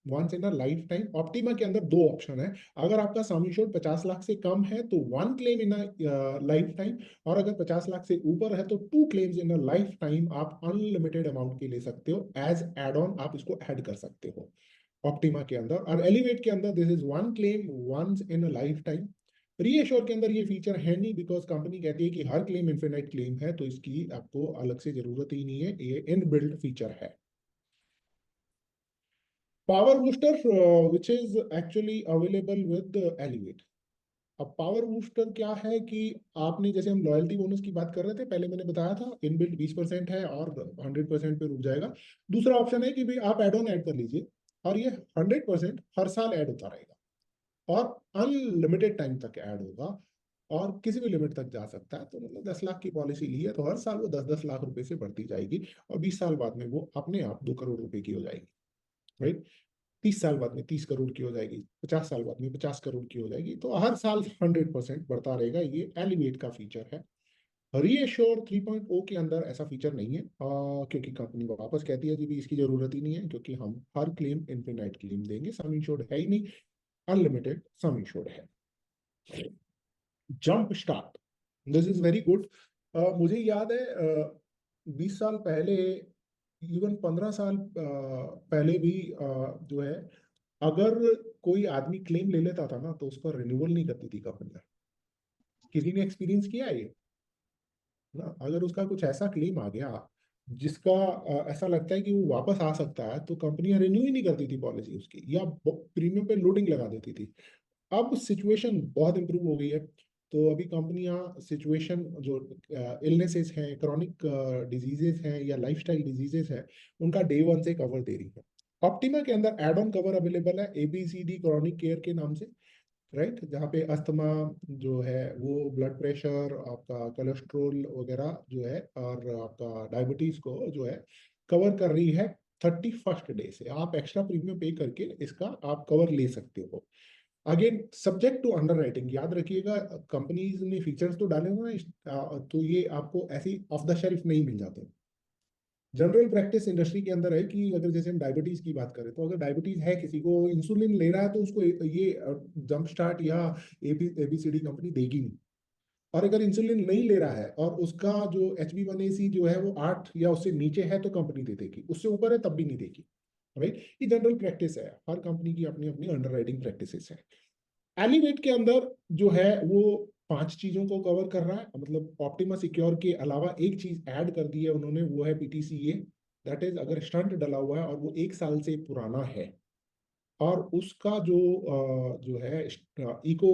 once in a life time. Optima के अंदर 2 ऑप्शन है, अगर आपका सम इंश्योर्ड 50 लाख से कम है तो 1 claim in a life time, और अगर 50 लाख से ऊपर है तो 2 claims in a life time आप अनलिमिटेड अमाउंट के ले सकते हो। एज एड ऑन आप इसको ऐड कर सकते हो ऑप्टिमा के अंदर। और एलिवेट के अंदर this is 1 claim once in a life time. Reassure के अंदर ये फीचर है नहीं, बिकॉज कंपनी कहती है कि हर क्लेम इन्फिनिट क्लेम है, तो इसकी आपको अलग से जरूरत ही नहीं है, ये इनबिल्ट फीचर है। Power booster which is actually available with elevate. अब पावर बूस्टर क्या है कि आपने, जैसे हम लॉयल्टी बोनस की बात कर रहे थे पहले, मैंने बताया था इनबिल्ट 20% है और 100% पे रुक जाएगा। दूसरा ऑप्शन है कि भाई आप एड ऑन ऐड कर लीजिए और ये 100% हर साल ऐड होता रहेगा और अनलिमिटेड टाइम तक ऐड होगा। और किसी भी लिमिट तक जा सकता है। तो मतलब 10 लाख की पॉलिसी ली है तो हर साल वो 10-10 लाख रुपए से बढ़ती जाएगी और 20 साल बाद में वो अपने आप 2 करोड़ रुपए की हो जाएगी, राइट। 30 साल बाद में 30 करोड़ की हो जाएगी, 50 साल बाद में 50 करोड़ की हो जाएगी। तो हर साल 100% बढ़ता रहेगा। ये एलिवेट का फीचर है। रीएश्योर 3.0 के अंदर ऐसा फीचर नहीं है, क्योंकि कंपनी वापस कहती है कि भी इसकी जरूरत ही नहीं है, क्योंकि हम हर क्लेम इन्फिनाइट क्लेम देंगे, सम इंश्योर्ड है ही नहीं, अनलिमिटेड सम इंश्योर्ड है। Jump start, this is very good. मुझे याद है 20 साल पहले, इवन 15 साल पहले भी जो है, अगर कोई आदमी क्लेम ले लेता था ना तो उसका रिन्यूअल नहीं करती थी कंपनी। किसी ने एक्सपीरियंस किया है ये ना? अगर उसका कुछ ऐसा क्लेम आ गया जिसका ऐसा लगता है कि वो वापस आ सकता है, तो कंपनियां रिन्यू ही नहीं करती थी पॉलिसी उसकी, या प्रीमियम पे लोडिंग लगा देती थी। अब सिचुएशन बहुत इंप्रूव हो गई है। तो अभी कंपनियां सिचुएशन जो इलनेसेस हैं, क्रॉनिक डिजीजेस हैं या लाइफस्टाइल डिजीजेस हैं, उनका डे 1 से कवर दे रही है। ऑप्टिमा के अंदर एड ऑन कवर अवेलेबल है ABCD क्रॉनिक केयर के नाम से, राइट, जहाँ पे अस्थमा जो है वो, ब्लड प्रेशर, आपका कोलेस्ट्रोल वगैरह जो है, और आपका डायबिटीज को जो है कवर कर रही है 31st डे से। आप एक्स्ट्रा प्रीमियम पे करके इसका आप कवर ले सकते हो। अगेन सब्जेक्ट टू अंडरराइटिंग, याद रखिएगा, कंपनीज ने फीचर्स तो डाले हुए हैं, तो ये आपको ऐसी ऑफ द शेल्फ नहीं मिल जाते। जनरल प्रैक्टिस इंडस्ट्री के अंदर है कि अगर जैसे हम डायबिटीज की बात करें, तो अगर डायबिटीज है, किसी को इंसुलिन ले रहा है, तो उसको ये जंप स्टार्ट या ABCD कंपनी देगी नहीं। और अगर इंसुलिन नहीं ले रहा है और उसका जो HB1AC जो है वो 8 या उससे नीचे है, तो कंपनी दे देगी, उससे ऊपर है तब भी नहीं देगी, राइट। ये जनरल प्रैक्टिस है, हर कंपनी की अपनी अपनी अंडरराइटिंग प्रैक्टिसेस है। एलिवेट के अंदर जो है वो 5 चीजों को कवर कर रहा है, मतलब ऑप्टिमा सिक्योर के अलावा एक चीज ऐड कर दी है उन्होंने, वो है PTCA। दैट इज, अगर स्टंट डला हुआ है और वो 1 साल से पुराना है, और उसका जो है इको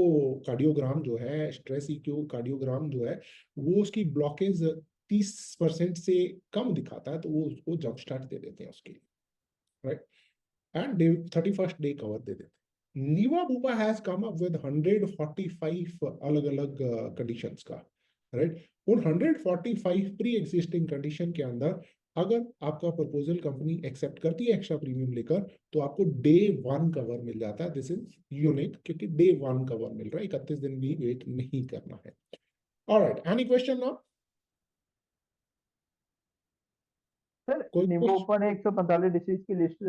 कार्डियोग्राम जो है, स्ट्रेस इको कार्डियोग्राम जो है, वो उसकी ब्लॉकेज 30% से कम दिखाता है, तो वो उसको जंप स्टार्ट दे देते हैं उसके लिए, right. And 31st day cover दे देते हैं। Niva Bupa has come up with 145 अलग अलग कंडीशंस का, राइट। उन 145 प्री एग्जिस्टिंग कंडीशन के अंदर अगर आपका प्रपोजल कंपनी एक्सेप्ट करती है एक्स्ट्रा प्रीमियम लेकर, तो आपको डे 1 कवर मिल जाता है। दिस इज यूनिक, क्योंकि डे 1 कवर मिल रहा है, 31 दिन भी वेट नहीं करना है। Alright, any question now? Sir कोई निमोपा ने 145 डिसीज की लिस्ट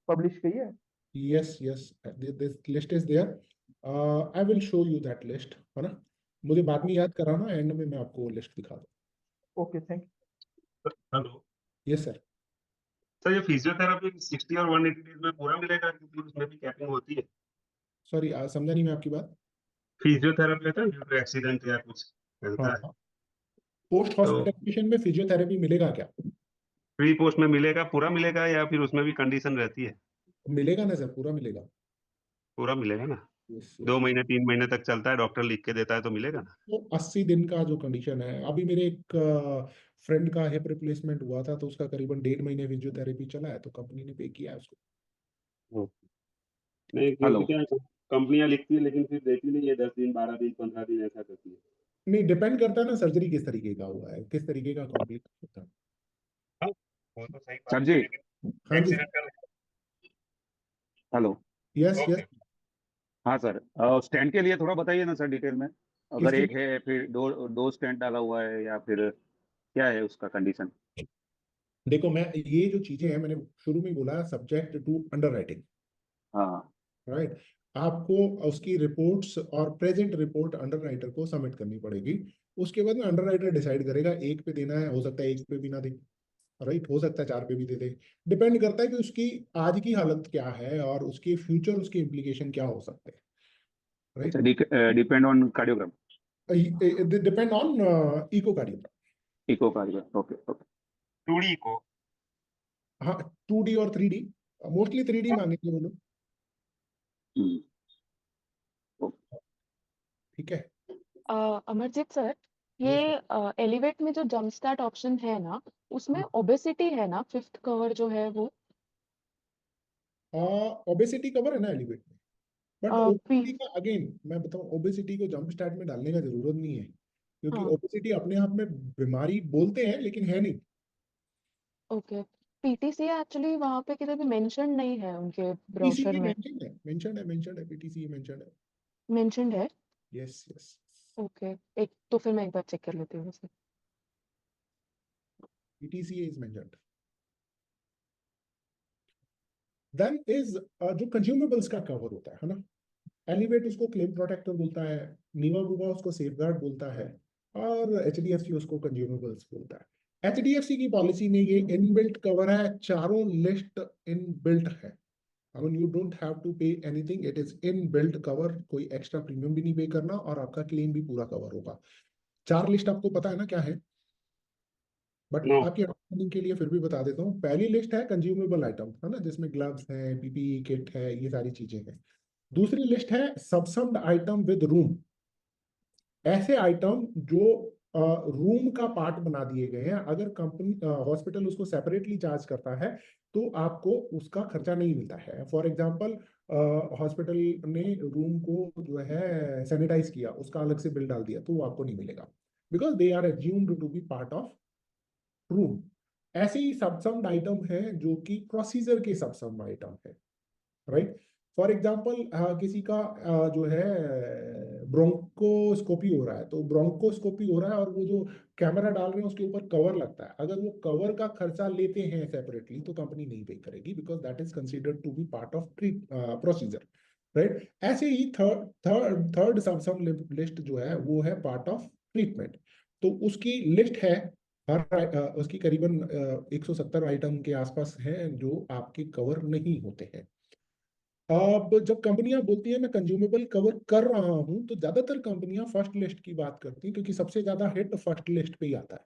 पब्लिश की है। yes, this list is there. I will show you that list, है ना? मुझे बाद में याद कराना, एंड में मैं आपको लिस्ट दिखा दूँ। Okay, thank hello yes sir. Sir, ये फिजियोथेरेपी 60 और 180 डेज में पूरा मिलेगा, क्योंकि उसमें भी कैपिंग होती है। सॉरी, समझा नहीं मैं आपकी बात। फिजियोथेरेपी होता है ड्यू टू एक्सीडेंट या कुछ हाँ मिलता है, हाँ, पोस्ट तो हॉस्पिटलाइजेशन में फिजियोथेरेपी मिलेगा क्या? प्री पोस्ट में मिलेगा, पूरा मिलेगा, या फिर उसमें भी कंडीशन रहती है? मिलेगा ना सर, पूरा मिलेगा। पूरा मिलेगा ना? Yes 2 yes. महीने 3 महीने तक चलता है, डॉक्टर लिख के देता है तो मिलेगा ना? तो 80 दिन का जो कंडीशन है, अभी मेरे एक फ्रेंड का हिप रिप्लेसमेंट हुआ था, तो उसका करीबन 1.5 महीने फिजियोथेरेपी चला है, तो कंपनी ने पे किया है उसको। नहीं, हेलो। क्योंकि क्या है, कंपनियां लिखती है लेकिन फिर देती नहीं है, 10 दिन 12 दिन 15 दिन ऐसा करती है। नहीं, डिपेंड करता है ना सर्जरी किस तरीके का हुआ है, किस तरीके का कॉम्प्लिकेशन होता है। हाँ, वो तो सही बात सर है, जी। लेकिन हाँ जी। एक्सीडेंट का हेलो। Yes okay. यस। हाँ सर, स्टैंड के लिए थोड़ा बताइए ना सर डिटेल में। किस अगर एक चीज? है, फिर दो स्टैंड डाला हुआ है, या फिर क्या है उसका कंडीशन? देखो, मैं ये जो चीजें हैं, मैंने शुरू में बोला, सब्जेक्ट टू अंडरराइटिंग, हाँ। राइट। आपको उसकी रिपोर्ट्स और प्रेजेंट रिपोर्ट अंडरराइटर को सबमिट करनी पड़ेगी। उसके बाद में अंडरराइटर डिसाइड करेगा, 1 पे देना है, हो सकता है 1 पे भी ना दे, राइट, हो सकता है 4 पे भी दे दे। डिपेंड करता है कि उसकी आज की हालत क्या है और उसके फ्यूचर, उसके इम्प्लीकेशन क्या हो सकते हैं, अच्छा, right. Depend on cardiogram. Depend on echocardiogram. Echocardiogram, okay okay. 2D को हाँ, 2D और 3D, मोस्टली 3D मांगेंगे वो लोग, हम्म, ठीक है। अमरजीत सर, Yes, ये एलिवेट में जो जंप स्टार्ट ऑप्शन है ना, उसमें ओबेसिटी है ना, 5th कवर जो है वो? ओबेसिटी कवर है ना एलिवेट में? बट पी ओबेसिटी का अगेन मैं बताऊं, ओबेसिटी को जंप स्टार्ट में डालने का जरूरत नहीं है, क्योंकि हाँ ओबेसिटी अपने आप में बीमारी बोलते हैं लेकिन है नहीं। ओके, पीटीसी एक्चुअली वहाँ पे किधर भी मेंशन नहीं है उनके ब्रोशर पीटीसीए में, मेंशन है, पीटीसीए मेंशन है। मेंशनड है। यस यस, ओके, एक तो फिर मैं एक बार चेक कर लेती हूँ उसे। PTCA is mentioned. Then is जो कंज्यूमेबल्स का कवर होता है ना, एलिवेट उसको क्लेम प्रोटेक्टर बोलता है, नीवा बुबा उसको सेफगार्ड बोलता है, और एचडीएफसी उसको कंज्यूमेबल्स बोलता है। एचडीएफसी की पॉलिसी में ये इनबिल्ट कवर है, चारों लिस्ट इनबिल्ट है। I mean, you don't have to pay anything. It is inbuilt cover, कोई एक्स्ट्रा प्रीमियम भी नहीं पे करना और आपका क्लेम भी पूरा कवर होगा। 4 लिस्ट आपको पता है ना क्या है, बट नो आपकी अंडरस्टैंडिंग के लिए फिर भी बता देता हूँ। पहली लिस्ट है कंज्यूमेबल आइटम, है ना, जिसमें ग्लव्स हैं, पीपीई किट है, ये सारी चीजें हैं। दूसरी लिस्ट है सबसम्ड आइटम विद रूम, ऐसे आइटम जो रूम का पार्ट बना दिए गए हैं। अगर कंपनी हॉस्पिटल उसको सेपरेटली चार्ज करता है तो आपको उसका खर्चा नहीं मिलता है। फॉर एग्जांपल हॉस्पिटल ने रूम को जो है सैनिटाइज किया, उसका अलग से बिल डाल दिया, तो वो आपको नहीं मिलेगा, because they are assumed to be part of room. ऐसे ही सबसम्ड आइटम है जो कि प्रोसीजर के सबसम्ड आइटम है, राइट। फॉर एग्जाम्पल किसी का जो है ब्रोंकोस्कोपी हो रहा है, तो ब्रोंकोस्कोपी हो रहा है और वो जो कैमरा डाल रहे हैं उसके ऊपर कवर लगता है, अगर वो कवर का खर्चा लेते हैं सेपरेटली तो कंपनी नहीं पे करेगी, because that is considered to be part of procedure, right. ऐसे ही थर्ड सम लिस्ट जो है वो है पार्ट ऑफ ट्रीटमेंट, तो उसकी लिस्ट है उसकी करीबन 170 आइटम के आसपास हैं जो आपके कवर नहीं होते हैं। अब जब कंपनियां बोलती हैं मैं कंज्यूमेबल कवर कर रहा हूं, तो ज्यादातर कंपनियां फर्स्ट लिस्ट की बात करती हैं, क्योंकि सबसे ज्यादा हिट फर्स्ट लिस्ट पे ही आता है,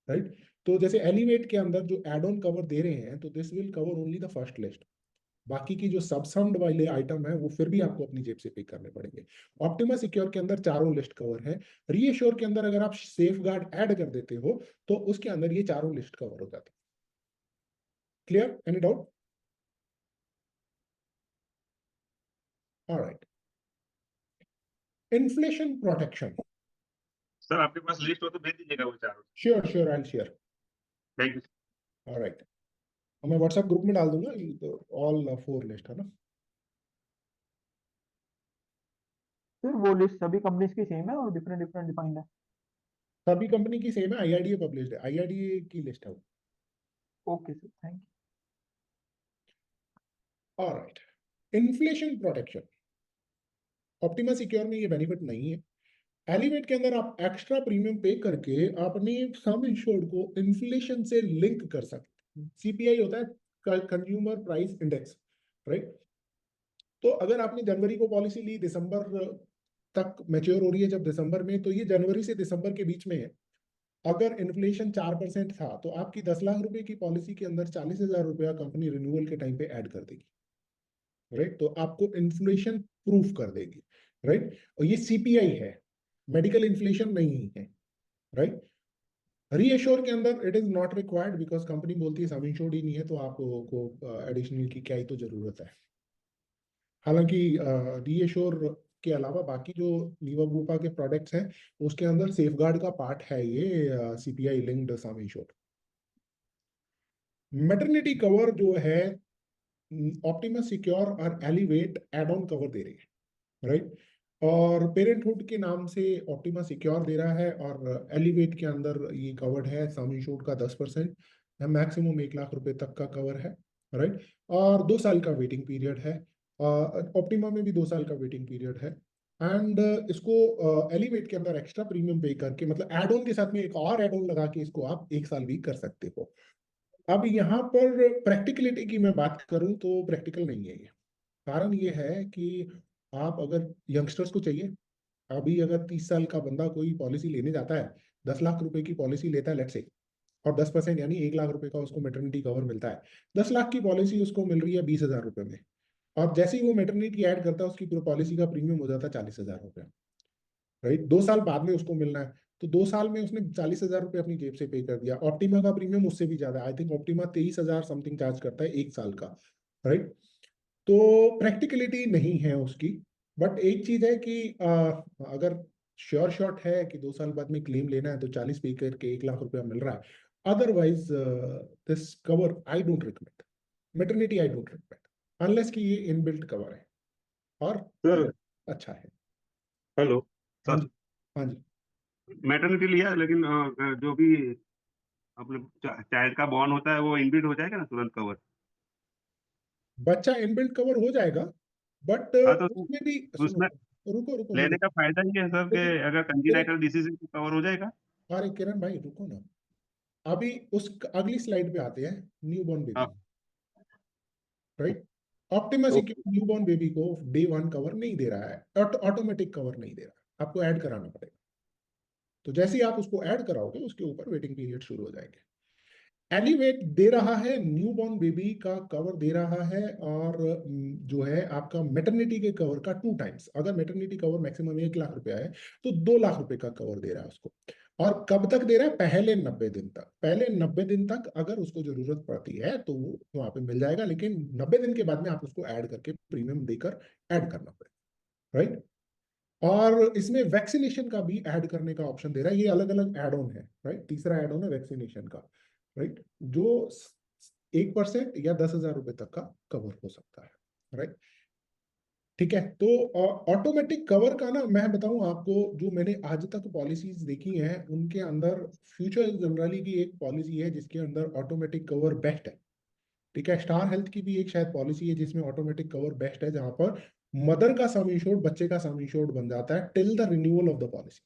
राइट। तो जैसे एलिवेट के अंदर जो एड ऑन कवर दे रहे हैं, तो this will cover only the first list. बाकी की जो सबसम्ड वाले आइटम है वो फिर भी आपको अपनी जेब से पे करने पड़ेंगे। ऑप्टिमा सिक्योर के अंदर चारों लिस्ट कवर है। रीएश्योर के अंदर अगर आप सेफ गार्ड ऐड कर देते हो तो उसके अंदर ये चारों लिस्ट कवर हो जाती है। Clear, any doubt? Alright, inflation protection. Sir, आपके पास लिस्ट हो तो भेज दीजिएगा वो चारों। Sure sure, I will share. Thank you. Alright, मैं व्हाट्सएप ग्रुप में डाल दूंगा, ये तो ऑल 4 लिस्ट है ना। सर वो लिस्ट सभी कंपनीज की सेम है और डिफरेंट डिफरेंट डिफाइंड है? सभी कंपनी की सेम है, आईआरडीए पब्लिश्ड है, आईआरडीए की लिस्ट है वो। Okay sir, thank alright, inflation protection. Optima Secure में ये बेनिफिट नहीं है। एलिवेट के अंदर आप एक्स्ट्रा प्रीमियम पे करके अपने सम इंश्योर्ड को इन्फ्लेशन से लिंक कर सकते हैं। सीपीआई होता है कंज्यूमर प्राइस इंडेक्स, राइट। तो अगर आपने जनवरी को पॉलिसी ली, दिसंबर तक मैच्योर हो रही है जब दिसंबर में, तो ये जनवरी से दिसंबर के बीच में है। अगर इन्फ्लेशन 4% था तो आपकी 10 लाख रुपए की पॉलिसी के अंदर 40,000 रुपया कंपनी रिन्यूअल के टाइम पे ऐड कर देगी, राइट। तो आपको इन्फ्लेशन प्रूफ कर देगी, राइट। और ये सीपीआई है, मेडिकल इन्फ्लेशन नहीं है, राइट। रीएश्योर के अंदर it is not required, because company बोलती है सम इंश्योर्ड ही नहीं है, तो आपको एडिशनल की क्या ही तो जरूरत है। हालांकि रीएश्योर के अलावा बाकी जो नीवा बुपा के प्रोडक्ट्स हैं उसके अंदर सेफगार्ड का पार्ट है ये सीपीआई लिंक्ड सम इंश्योर्ड। मैटरनिटी कवर जो है ऑप्टिमा सिक्योर और एलिवेट एड ऑन कवर दे रही है, राइट। और पेरेंटहुड के नाम से ऑप्टिमा सिक्योर दे रहा है, और एलिवेट के अंदर ये कवर्ड है सम इंश्योर्ड का 10%, मैक्सिमम 1 लाख रुपए तक का कवर है, राइट। और 2 साल का वेटिंग पीरियड है, ऑप्टिमा में भी 2 साल का वेटिंग पीरियड है। एंड इसको एलिवेट के अंदर एक्स्ट्रा प्रीमियम पे करके, मतलब एड ऑन के साथ में एक और एड ऑन लगा के इसको आप 1 साल भी कर सकते हो। अब यहाँ पर प्रैक्टिकलिटी की मैं बात करूं तो प्रैक्टिकल नहीं है ये। कारण ये है कि आप अगर यंगस्टर्स को चाहिए, अभी अगर 30 साल का बंदा कोई पॉलिसी लेने जाता है, 10 लाख रुपए की पॉलिसी लेता है लेट्स से, और 10% यानी 1 लाख रुपए का उसको मैटरनिटी कवर मिलता है। 10 लाख की पॉलिसी उसको मिल रही है 20,000 रुपए में, और जैसे ही वो मैटरनिटी ऐड करता है उसकी पॉलिसी का प्रीमियम हो जाता है 40,000 रुपये, राइट। 2 साल बाद में उसको मिलना है, तो 2 साल में उसने 40,000 रुपये अपनी जेब से पे कर दिया। ऑप्टिमा का प्रीमियम उससे भी ज्यादा, I think optima 23,000 something charge करता है 1 साल का, राइट। तो प्रैक्टिकलिटी नहीं है उसकी। बट एक चीज है कि अगर श्योर शॉट है कि 2 साल बाद में क्लेम लेना है तो 40 पे करके 1 लाख रुपया मिल रहा है। Otherwise this cover I don't recommend, maternity I don't recommend unless कि ये इनबिल्ट कवर है और सर अच्छा है। हेलो हाँ सर, जी, हाँ जी। मैटरनिटी लिया लेकिन जो भी अपने चाइल्ड का बॉर्न होता है वो इनबिल्ट हो जाएगा ना तुरंत कवर? बच्चा इनबिल्ट कवर हो जाएगा, बट हाँ तो उसमें भी सुनो, उसमें रुको रुको लेने मेरी, का फायदा ये है सर कि किरण अगर किरण कंजेनाइटल डिसीज कवर हो जाएगा। अरे किरण भाई रुको ना, अभी उस अगली स्लाइड पे आते हैं, न्यूबॉर्न बेबी, हाँ राइट। ऑप्टिमा तो सिक्योर न्यूबॉर्न बेबी को डे 1 कवर नहीं दे रहा है, ऑटोमेटिक कवर नहीं दे रहा है, आपको ऐड कराना पड़ेगा। तो जैसे ही आप उसको ऐड कराओगे उसके ऊपर वेटिंग पीरियड शुरू हो जाएंगे। एलिवेट दे रहा है, न्यूबॉर्न बेबी का कवर दे रहा है, और जो है आपका मैटरनिटी के कवर का 2 टाइम्स। अगर मैटरनिटी कवर मैक्सिमम 1 लाख रुपया है तो 2 लाख रुपए का कवर दे रहा है उसको। और कब तक दे रहा है? पहले 90 दिन तक। पहले 90 दिन तक अगर उसको जरूरत पड़ती है तो वो वहां पे मिल जाएगा, लेकिन 90 दिन के बाद में आप उसको ऐड करके प्रीमियम देकर ऐड करना पड़ेगा, राइट। और इसमें वैक्सीनेशन का भी ऐड करने का ऑप्शन दे रहा है, ये अलग अलग एड ऑन है, राइट। तीसरा एड ऑन है वैक्सीनेशन का, राइट, जो 1% या 10,000 रुपए तक का कवर हो सकता है, राइट। ठीक है, तो ऑटोमेटिक कवर का ना मैं बताऊं आपको, जो मैंने आज तक पॉलिसीज देखी हैं उनके अंदर फ्यूचर जनरली की एक पॉलिसी है जिसके अंदर ऑटोमेटिक कवर बेस्ट है। ठीक है, स्टार हेल्थ की भी एक शायद पॉलिसी है जिसमें ऑटोमेटिक कवर बेस्ट है, जहां पर मदर का सम इंश्योर्ड बच्चे का सम इंश्योर्ड बन जाता है till the renewal of the policy.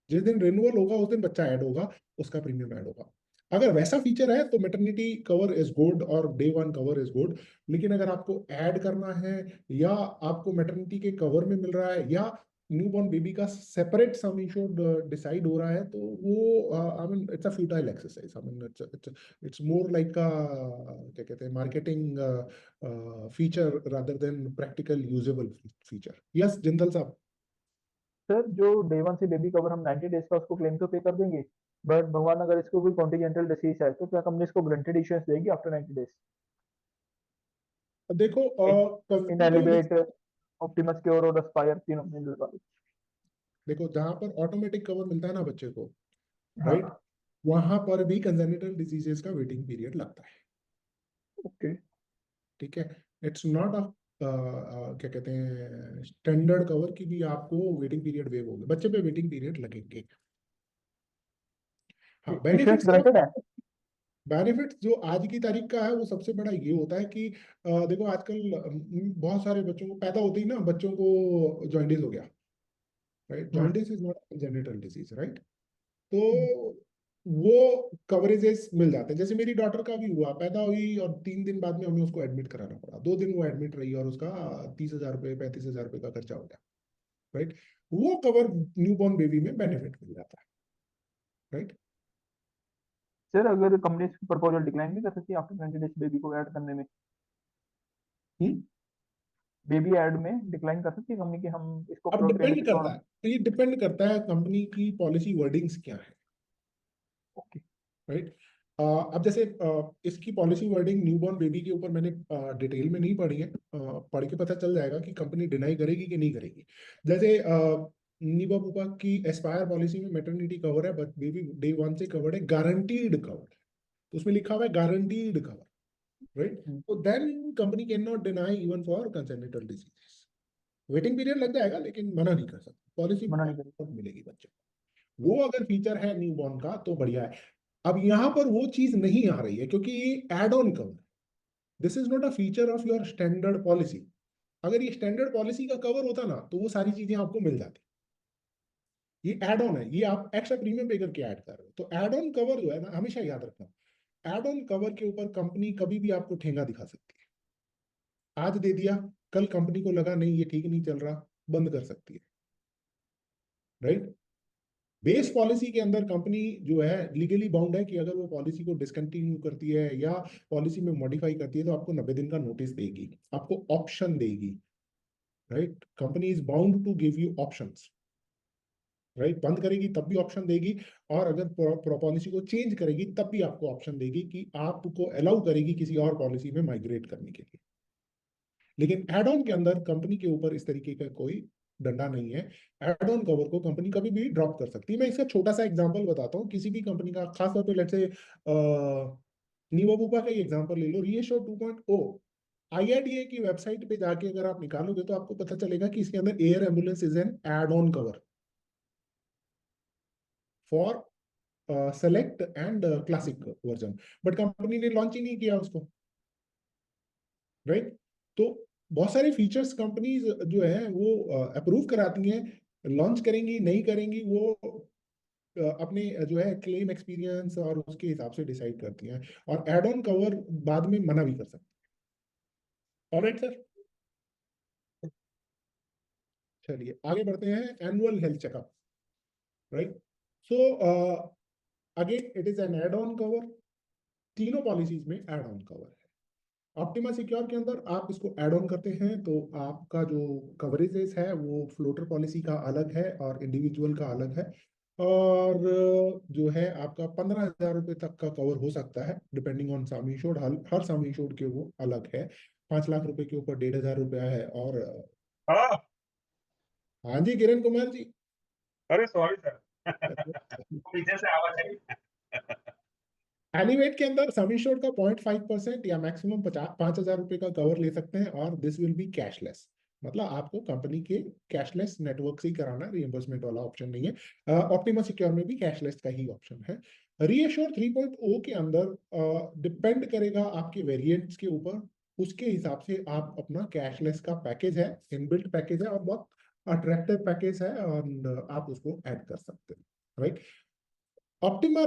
जिस दिन रिन्यूअल होगा उस दिन बच्चा ऐड होगा, उसका प्रीमियम ऐड होगा। अगर वैसा फीचर है तो मैटरनिटी कवर इज गुड और डे 1 कवर इज गुड। लेकिन अगर आपको ऐड करना है, या आपको मैटरनिटी के कवर में मिल रहा है, या न्यूबॉर्न बेबी का सेपरेट सम इंश्योर्ड डिसाइड हो रहा है, तो वो I mean it's a futile exercise. I mean it's more like का क्या कहते हैं, marketing feature rather than practical usable feature. Yes Jindal साहब। सर जो डे 1 से बेबी कवर हम 90 डेज का उसको क्लेम तो पे कर देंगे, बट भगवान अगर इसको कोई कॉन्टिजेंटल डिसीज है तो क्या कंपनी इसको ग्रंटेड इश्योरेंस देगी आफ्टर 90 डेज? देखो इन एलिवेट, ऑप्टिमस क्योर और एस्पायर तीनों मिल वाले। देखो जहां पर ऑटोमेटिक कवर मिलता है ना बच्चे को, हाँ राइट, वहां पर भी कंजेनिटल डिजीजेस का वेटिंग पीरियड लगता है। ओके। ठीक है, इट्स नॉट अ क्या कहते हैं, स्टैंडर्ड कवर की भी आपको वेटिंग पीरियड वेव होगा, बच्चे पे वेटिंग पीरियड लगेंगे। हाँ, इश्योरेंस बेनिफिट्स ग्रांटेड है? बेनिफिट्स जो आज की तारीख का है वो सबसे बड़ा ये होता है कि देखो आजकल बहुत सारे बच्चों को पैदा होते ही ना बच्चों को जॉइंडिस हो गया, right. Jaundice is not genital disease, right. तो वो कवरेजेस मिल जाते हैं। जैसे मेरी डॉटर का भी हुआ, पैदा हुई और 3 दिन बाद में हमें उसको एडमिट कराना पड़ा, 2 दिन वो एडमिट रही और उसका 30,000 रुपये 35,000 रुपये का खर्चा हो गया, राइट। वो कवर न्यूबॉर्न बेबी में बेनिफिट मिल जाता है, राइट। सर अगर कंपनी प्रपोजल डिक्लाइन भी कर सकती है आफ्टर 90 डेज बेबी को ऐड करने में? बेबी ऐड में डिक्लाइन कर सकती है कंपनी कि हम इसको अब डिपेंड बेनिफिट करता है, तो ये डिपेंड करता है कंपनी की पॉलिसी वर्डिंग्स क्या है, ओके। राइट। अब जैसे इसकी पॉलिसी वर्डिंग न्यूबॉर्न बेबी के ऊपर मैंने डिटेल में नहीं पढ़ी है, पढ़ के पता चल जाएगा कि कंपनी डिनाई करेगी कि नहीं करेगी। जैसे नीबा बुपा की एस्पायर पॉलिसी में मैटरनिटी कवर है, बट बेबी डे 1 से कवर्ड है, गारंटीड कवर, तो उसमें लिखा हुआ है गारंटीड कवर, राइट। तो then company can not deny even for congenital diseases. Waiting period लग जाएगा लेकिन मना नहीं कर सकते, पॉलिसी मना नहीं करेगी। मिलेगी बच्चे को। वो अगर फीचर है न्यूबॉर्न का तो बढ़िया है। अब यहाँ पर वो चीज नहीं आ रही है क्योंकि ये add on cover, this is not a feature of your standard policy. अगर ये स्टैंडर्ड पॉलिसी का कवर होता ना तो वो सारी चीजें आपको मिल जाती। ये एड ऑन है, ये आप एक्स्ट्रा प्रीमियम पे करके ऐड कर रहे हो। तो एड ऑन कवर जो है ना, हमेशा याद रखना, एड ऑन कवर के ऊपर कंपनी कभी भी आपको ठेंगा दिखा सकती है। आज दे दिया, कल कंपनी को लगा नहीं ये ठीक नहीं चल रहा, बंद कर सकती है, राइट। बेस पॉलिसी के अंदर कंपनी जो है लीगली बाउंड है कि अगर वो पॉलिसी को डिसकंटिन्यू करती है या पॉलिसी में मॉडिफाई करती है तो आपको 90 दिन का नोटिस देगी, आपको ऑप्शन देगी, right. Company is bound to give you options, right. बंद करेगी तब भी ऑप्शन देगी, और अगर पॉलिसी को चेंज करेगी तब भी आपको ऑप्शन देगी कि आपको अलाउ करेगी किसी और पॉलिसी में माइग्रेट करने के लिए। लेकिन एड ऑन के अंदर कंपनी के ऊपर इस तरीके का कोई डंडा नहीं है। एड ऑन कवर को कंपनी कभी भी ड्रॉप कर सकती है। मैं इसका छोटा सा एग्जांपल बताता हूँ, किसी भी कंपनी का, खासतौर पे लेट्स से नीवाबूपा का ही एग्जांपल ले लो, रीएश्योर 2.0 IRDA की वेबसाइट पे जाके अगर आप निकालोगे तो आपको पता चलेगा कि इसके अंदर air ambulance is an add on cover for select and classic version, but company ने लॉन्च ही नहीं किया उसको, राइट। तो बहुत सारे फीचर्स कंपनीज जो है वो अप्रूव कराती हैं, लॉन्च करेंगी नहीं करेंगी वो अपने जो है क्लेम एक्सपीरियंस और उसके हिसाब से डिसाइड करती हैं, और एड ऑन कवर बाद में मना भी कर सकती है। ऑलराइट सर, चलिए आगे बढ़ते हैं। Annual health checkup, right. So again it is an add on cover, तीनों पॉलिसीज में एड ऑन कवर है। ऑप्टिमा सिक्योर के अंदर आप इसको ऐड ऑन करते हैं तो आपका जो कवरेजेस है वो फ्लोटर पॉलिसी का अलग है और इंडिविजुअल का अलग है, और जो है आपका 15,000 रुपये तक का कवर हो सकता है depending on some insured. Her some insured के वो अलग है। 5 लाख रुपए के ऊपर 1,500 रुपया है। और हाँ, हाँ जी किरण कुमार जी। अरे सॉरी सर, पीछे से आवाज आई। एलिवेट के अंदर सम इंश्योर्ड का 0.5% या मैक्सिमम 5,000 रुपए का कवर ले सकते हैं, और दिस विल बी कैशलेस, मतलब आपको कंपनी के कैशलेस नेटवर्क से ही कराना, रिइंबर्समेंट वाला ऑप्शन नहीं है। ऑप्टिमा सिक्योर में भी कैशलेस का ही ऑप्शन है। रीएश्योर 3.0 के अंदर डिपेंड करेगा आपके वेरिएंट्स के ऊपर, उसके हिसाब से आप अपना कैशलेस का पैकेज है, इनबिल्ट पैकेज है और बहुत अट्रैक्टिव पैकेज है, और आप उसको ऐड कर सकते हैं, राइट। ऑप्टिमा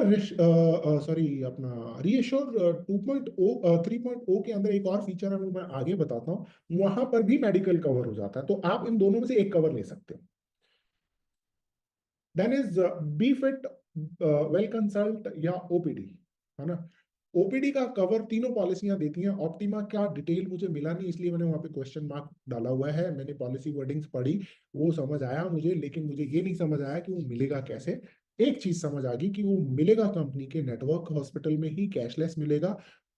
सॉरी अपना रीएश्योर 2.0 3.0 के अंदर एक और फीचर है, वो मैं आगे बताता हूँ। वहां पर भी मेडिकल कवर हो जाता है, तो आप इन दोनों में से एक कवर ले सकते हो। Then is be fit, well consult या ओपीडी, है ना। ओपीडी का कवर तीनों पॉलिसियां देती हैं। ऑप्टिमा का डिटेल मुझे मिला नहीं, इसलिए मैंने वहां पे क्वेश्चन मार्क डाला हुआ है। मैंने पॉलिसी वर्डिंग्स पढ़ी, वो समझ आया मुझे, लेकिन मुझे ये नहीं समझ आया कि वो मिलेगा कैसे। एक चीज समझ आ गई कि वो मिलेगा कंपनी के नेटवर्क हॉस्पिटल में ही, कैशलेस मिलेगा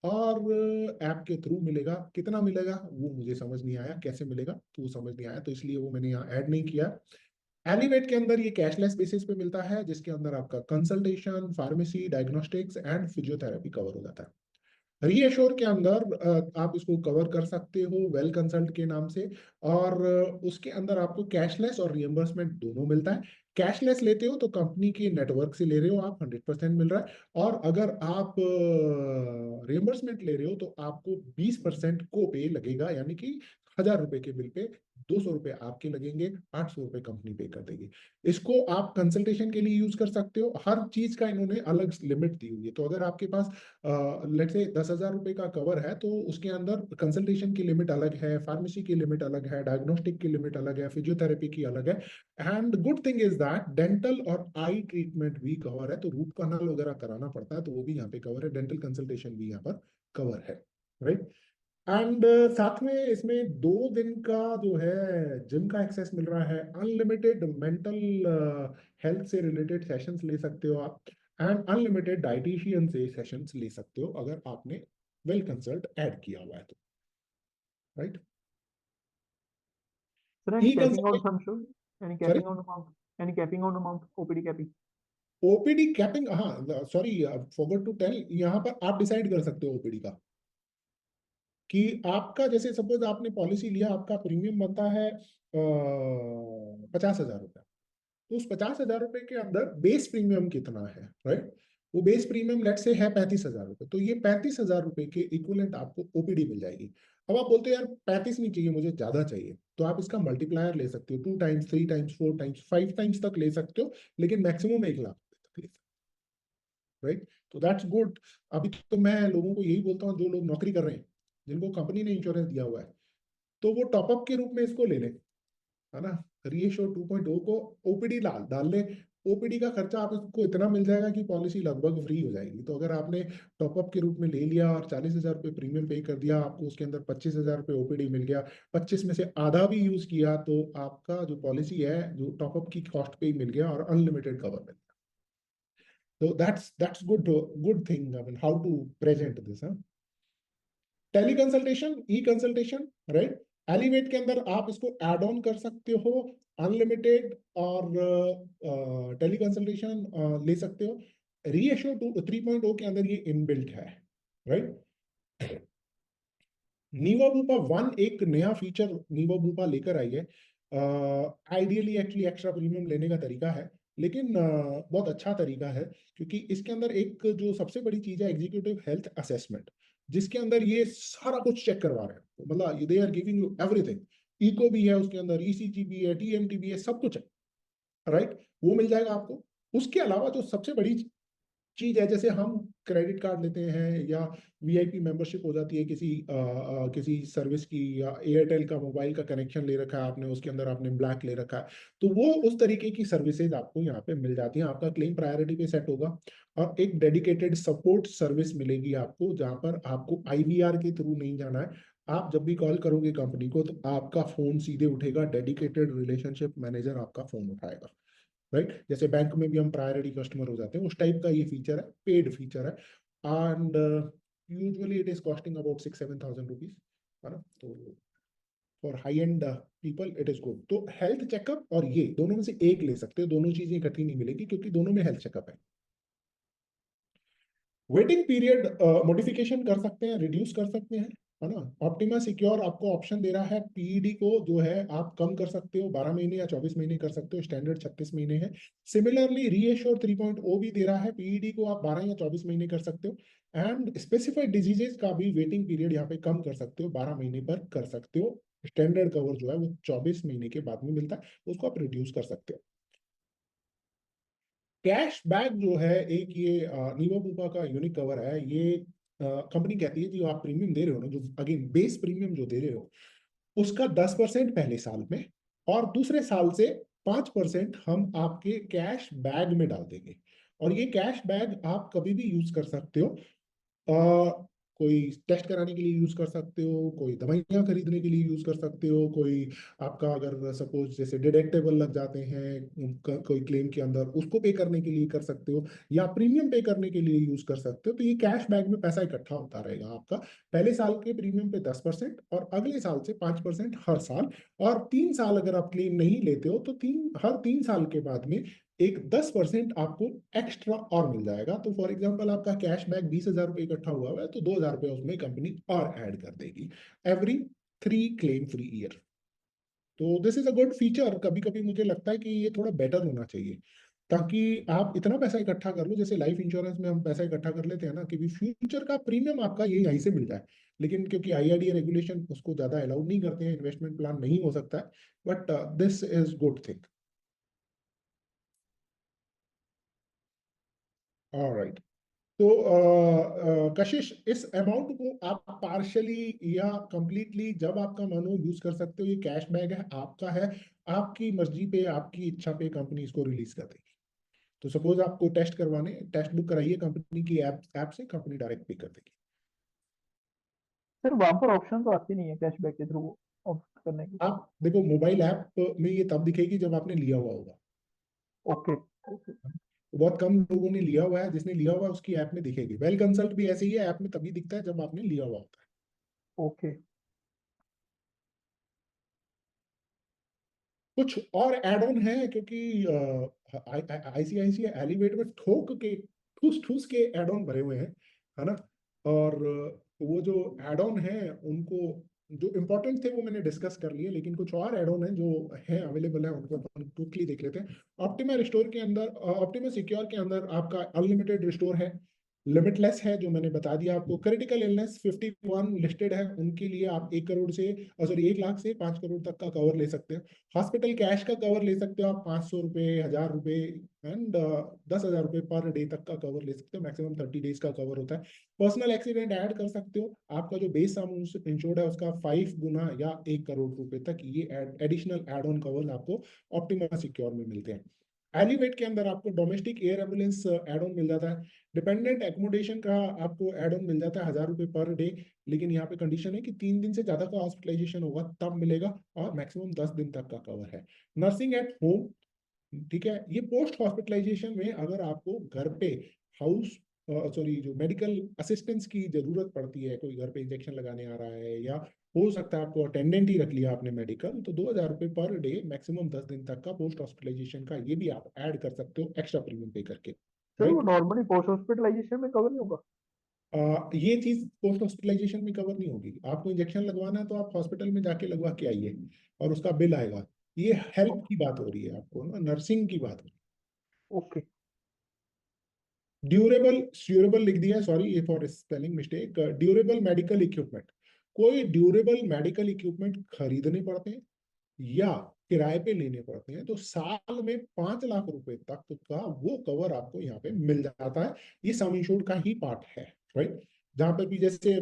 और ऐप के थ्रू मिलेगा। कितना मिलेगा वो मुझे समझ नहीं आया, कैसे मिलेगा तो वो समझ नहीं आया, तो इसलिए वो मैंने यहाँ ऐड नहीं किया। एलिवेट के अंदर ये कैशलेस बेसिस पे मिलता है, जिसके अंदर आपका consultation, pharmacy, diagnostics and physiotherapy cover हो जाता है। रीएश्योर के अंदर आप इसको कवर कर सकते हो वेल कंसल्ट के नाम से, और उसके अंदर आपको कैशलेस और रिएम्बर्समेंट दोनों मिलता है। कैशलेस लेते हो तो कंपनी के नेटवर्क से ले रहे हो आप, 100% मिल रहा है, और अगर आप रिएम्बर्समेंट ले रहे हो तो आपको 20% को पे लगेगा, यानी कि 1,000 रुपए के बिल पे 200 रुपए आपके लगेंगे, 800 रुपए कंपनी पे कर देगी। इसको आप कंसल्टेशन के लिए यूज कर सकते हो। हर चीज का इन्होंने अलग लिमिट दी हुई है, तो अगर आपके पास लेट्स से 10,000 रुपए का कवर है तो उसके अंदर कंसल्टेशन की लिमिट अलग है, फार्मेसी की लिमिट अलग है, डायग्नोस्टिक की लिमिट अलग है, फिजियोथेरेपी की अलग है। And good thing is that dental और आई ट्रीटमेंट भी कवर है, तो रूट कनाल वगैरह कराना पड़ता है तो वो भी यहाँ पे कवर है, डेंटल कंसल्टेशन भी यहाँ पर कवर है, राइट। एंड साथ में इसमें 2 दिन का जो है जिम का एक्सेस मिल रहा है, अनलिमिटेड मेंटल हेल्थ से रिलेटेड सेशंस ले सकते हो आप, एंड अनलिमिटेड डाइटिशियन से सेशंस ले सकते हो अगर आपने वेल कंसल्ट ऐड किया हुआ है तो, right. Sir, any E capping on consultation, some should? Any sorry capping on amount? Any capping on amount? OPD capping? OPD capping, हाँ सॉरी फॉरगॉट टू टेल, यहाँ पर आप डिसाइड कर सकते हो ओपीडी का, कि आपका जैसे सपोज आपने पॉलिसी लिया, आपका प्रीमियम बनता है 50,000 रुपया, तो उस 50,000 रुपए के अंदर बेस प्रीमियम कितना है, राइट। वो बेस प्रीमियम लेट से है 35,000 रुपए, तो ये 35,000 रुपए के इक्विवेलेंट आपको ओपीडी मिल जाएगी। अब आप बोलते हो यार 35 नहीं चाहिए, मुझे ज्यादा चाहिए, तो आप इसका मल्टीप्लायर ले सकते हो, 2 टाइम्स, 3 टाइम्स, 4 टाइम्स, 5 टाइम्स तक ले सकते हो, लेकिन मैक्सिमम 1 लाख तक ले सकते हो, राइट। तो दैट्स गुड। अभी तो मैं लोगों को यही बोलता हूँ, जो लोग नौकरी कर रहे हैं, जिनको कंपनी ने इंश्योरेंस दिया हुआ है, तो वो टॉपअप के रूप में इसको ले लें, है ना। रीएश्योर 2.0 को ओपीडी डाल डाल ले, ओपीडी का खर्चा आप इसको इतना मिल जाएगा कि पॉलिसी लगभग फ्री हो जाएगी। तो अगर आपने टॉपअप के रूप में ले लिया और 40,000 रुपये प्रीमियम पे कर दिया, आपको उसके अंदर 25,000 रुपये ओपीडी मिल गया, 25 में से आधा भी यूज किया, तो आपका जो पॉलिसी है जो टॉपअप की कॉस्ट पे ही मिल गया और अनलिमिटेड कवर मिल गया। तो that's good thing, I mean how to present this, tele consultation, e consultation, right. Elevate के अंदर आप इसको ऐड ऑन कर सकते हो, अनलिमिटेड और टेली कंसल्टेशन ले सकते हो। रीएश्योर 3.0 के अंदर ये इनबिल्ट है, राइट। नीवा बूपा 1 एक नया फीचर नीवा बूपा लेकर आई है। आइडियली एक्चुअली एक्स्ट्रा प्रीमियम लेने का तरीका है, लेकिन बहुत अच्छा तरीका है, क्योंकि इसके अंदर एक जो सबसे बड़ी चीज है एग्जीक्यूटिव हेल्थ असेसमेंट, जिसके अंदर ये सारा कुछ चेक करवा रहे हैं। मतलब they are giving you everything, echo भी है उसके अंदर, ईसीजी भी है, टीएमटी भी है, सब कुछ है, राइट। वो मिल जाएगा आपको। उसके अलावा जो सबसे बड़ी चीज है, जैसे हम क्रेडिट कार्ड लेते हैं या वीआईपी मेंबरशिप हो जाती है किसी सर्विस की, या एयरटेल का मोबाइल का कनेक्शन ले रखा है आपने, उसके अंदर आपने ब्लैक ले रखा है, तो वो उस तरीके की सर्विसेज आपको यहाँ पे मिल जाती हैं। आपका क्लेम प्रायोरिटी पे सेट होगा और एक डेडिकेटेड सपोर्ट सर्विस मिलेगी आपको, जहाँ पर आपको आईवीआर के थ्रू नहीं जाना है। आप जब भी कॉल करोगे कंपनी को तो आपका फोन सीधे उठेगा, डेडिकेटेड रिलेशनशिप मैनेजर आपका फोन उठाएगा, राइट। जैसे बैंक में भी हम प्रायोरिटी कस्टमर हो जाते हैं, उस टाइप का ये फीचर है, पेड फीचर है। And usually it is costing about 6-7,000 rupees, है ना। तो for high and people it is good. तो हेल्थ चेकअप और ये दोनों में से एक ले सकते हो, दोनों चीजें इकट्ठी नहीं मिलेगी, क्योंकि दोनों में हेल्थ चेकअप है। वेटिंग पीरियड मॉडिफिकेशन कर सकते हैं, रिड्यूस कर सकते हैं, है ना। ऑप्टिमा सिक्योर आपको ऑप्शन दे रहा है, पीईडी को जो है आप कम कर सकते हो, 12 महीने या 24 महीने कर सकते हो, स्टैंडर्ड 36 महीने है। सिमिलरली रीएश्योर 3.0 भी दे रहा है, पीईडी को आप 12 या 24 महीने कर सकते हो, एंड स्पेसिफाइड डिजीजेस का भी वेटिंग पीरियड यहाँ पे कम कर सकते हो, 12 महीने पर कर सकते हो। स्टैंडर्ड कवर जो है वो 24 महीने के बाद में मिलता है, उसको आप रिड्यूस कर सकते हो। कैश बैक जो है एक ये नीवा बूपा का यूनिक कवर है। ये कंपनी कहती है जो आप प्रीमियम दे रहे हो ना, जो अगेन बेस प्रीमियम जो दे रहे हो, उसका 10% पहले साल में, और दूसरे साल से 5% हम आपके कैश बैग में डाल देंगे। और ये कैश बैग आप कभी भी यूज कर सकते हो। कोई टेस्ट कराने के लिए यूज कर सकते हो, कोई दवाइयाँ खरीदने के लिए यूज कर सकते हो, कोई आपका अगर सपोज जैसे डिडक्टेबल लग जाते हैं कोई क्लेम के अंदर, उसको पे करने के लिए कर सकते हो, या प्रीमियम पे करने के लिए यूज कर सकते हो। तो ये कैश बैग में पैसा इकट्ठा होता रहेगा आपका, पहले साल के प्रीमियम पे 10% और अगले साल से 5% हर साल। और 3 साल अगर आप क्लेम नहीं लेते हो तो हर 3 साल के बाद में एक 10% आपको एक्स्ट्रा और मिल जाएगा। तो फॉर एग्जांपल आपका कैश बैक 20,000 रुपये इकट्ठा हुआ है, तो 2,000 रुपये उसमें कंपनी और ऐड कर देगी एवरी 3 क्लेम फ्री ईयर। तो this is a good feature. कभी कभी मुझे लगता है कि ये थोड़ा बेटर होना चाहिए, ताकि आप इतना पैसा इकट्ठा कर लो, जैसे लाइफ इंश्योरेंस में हम पैसा इकट्ठा कर लेते हैं ना, कि भी फ्यूचर का प्रीमियम आपका ये यहीं से मिल जाए। लेकिन क्योंकि आईआरडीए रेगुलेशन उसको ज्यादा अलाउड नहीं करते हैं, इन्वेस्टमेंट प्लान नहीं हो सकता है, but this is good thing. Alright. तो कशिश, इस अमाउंट को आप पार्शली या कंप्लीटली जब आपका मन हो यूज कर सकते हो। ये कैश बैग है, आपका है, आपकी मर्जी पे, आपकी इच्छा पे कंपनी इसको रिलीज कर देगी। तो सपोज आपको टेस्ट करवाने, टेस्ट बुक कराइए कंपनी की ऐप से, कंपनी डायरेक्ट पे कर देगी। सर वहां पर ऑप्शन तो आती नहीं है कैशबैक के थ्रू ऑफ करने की। आप देखो मोबाइल ऐप में ये तब दिखेगी जब आपने लिया हुआ होगा। Okay okay. बहुत कम लोगों ने लिया हुआ है, जिसने लिया हुआ है उसकी ऐप में दिखेगी। वेल कंसल्ट भी ऐसे ही है, ऐप में तभी दिखता है जब आपने लिया हुआ होता है। ओके। कुछ और एड ऑन है, क्योंकि आईसीआईसीआई एलिवेट में ठूस ठूस के एड ऑन भरे हुए हैं, है ना। और वो जो एड ऑन है उनको, जो इम्पोर्टेंट थे वो मैंने डिस्कस कर लिए, लेकिन कुछ और एड ऑन है जो है अवेलेबल है, उनको अपन क्विकली देख लेते हैं। ऑप्टिमा रिस्टोर के अंदर, ऑप्टिमा सिक्योर के अंदर आपका अनलिमिटेड रिस्टोर है, लिमिटलेस है, जो मैंने बता दिया आपको। क्रिटिकल इलनेस 51 लिस्टेड है, उनके लिए आप 1 करोड़ से, सॉरी 1 लाख से 5 करोड़ तक का कवर ले सकते हैं। हॉस्पिटल कैश का कवर ले सकते हो आप, 500 रुपये, 1,000 रुपये एंड 10,000 रुपये पर डे तक का कवर ले सकते हो। मैक्सिमम 30 डेज का कवर होता है। पर्सनल एक्सीडेंट ऐड कर सकते हो, आपका जो बेस अमाउंट इंश्योर्ड है उसका 5 गुना या 1 करोड़ रुपए तक ये एडिशनल एड ऑन कवर आपको ऑप्टिमा सिक्योर में मिलते हैं। एलिवेट के अंदर आपको domestic air ambulance add on मिल जाता है। डिपेंडेंट एकोमोडेशन का आपको एड ऑन मिल जाता है 1,000 रुपये पर डे, लेकिन यहाँ पे कंडीशन है कि 3 दिन से ज्यादा का हॉस्पिटलाइजेशन होगा तब मिलेगा, और मैक्सिमम 10 दिन तक का कवर है। नर्सिंग एट होम, ठीक है। ये पोस्ट हॉस्पिटलाइजेशन में अगर आपको घर पे हाउस सॉरी जो मेडिकल असिस्टेंस की जरूरत पड़ती है, कोई घर पे इंजेक्शन लगाने आ रहा है या हो सकता है आपको अटेंडेंट ही रख लिया आपने मेडिकल, तो 2,000 रुपये पर डे मैक्सिमम 10 दिन तक का पोस्ट हॉस्पिटलाइजेशन का ये भी आप ऐड कर सकते हो एक्स्ट्रा प्रीमियम पे करके, सर वो राइट। नॉर्मली पोस्ट हॉस्पिटलाइजेशन में कवर नहीं होगा? ये चीज पोस्ट हॉस्पिटलाइजेशन में कवर नहीं होगी। आपको इंजेक्शन लगवाना है तो आप हॉस्पिटल में जाके लगवा के आइए और उसका बिल आएगा। ये हेल्प की बात हो रही है, आपको ना नर्सिंग की बात हो रही ओके। है। ड्यूरेबल लिख दिया, sorry for spelling mistake. Durable medical equipment, कोई ड्यूरेबल मेडिकल इक्विपमेंट खरीदने पड़ते हैं या किराए पे लेने पड़ते हैं तो साल में 5 लाख रुपए तक का वो कवर आपको यहाँ पे मिल जाता है। ये सम इंश्योर्ड का ही पार्ट है, राइट। जहाँ पर भी जैसे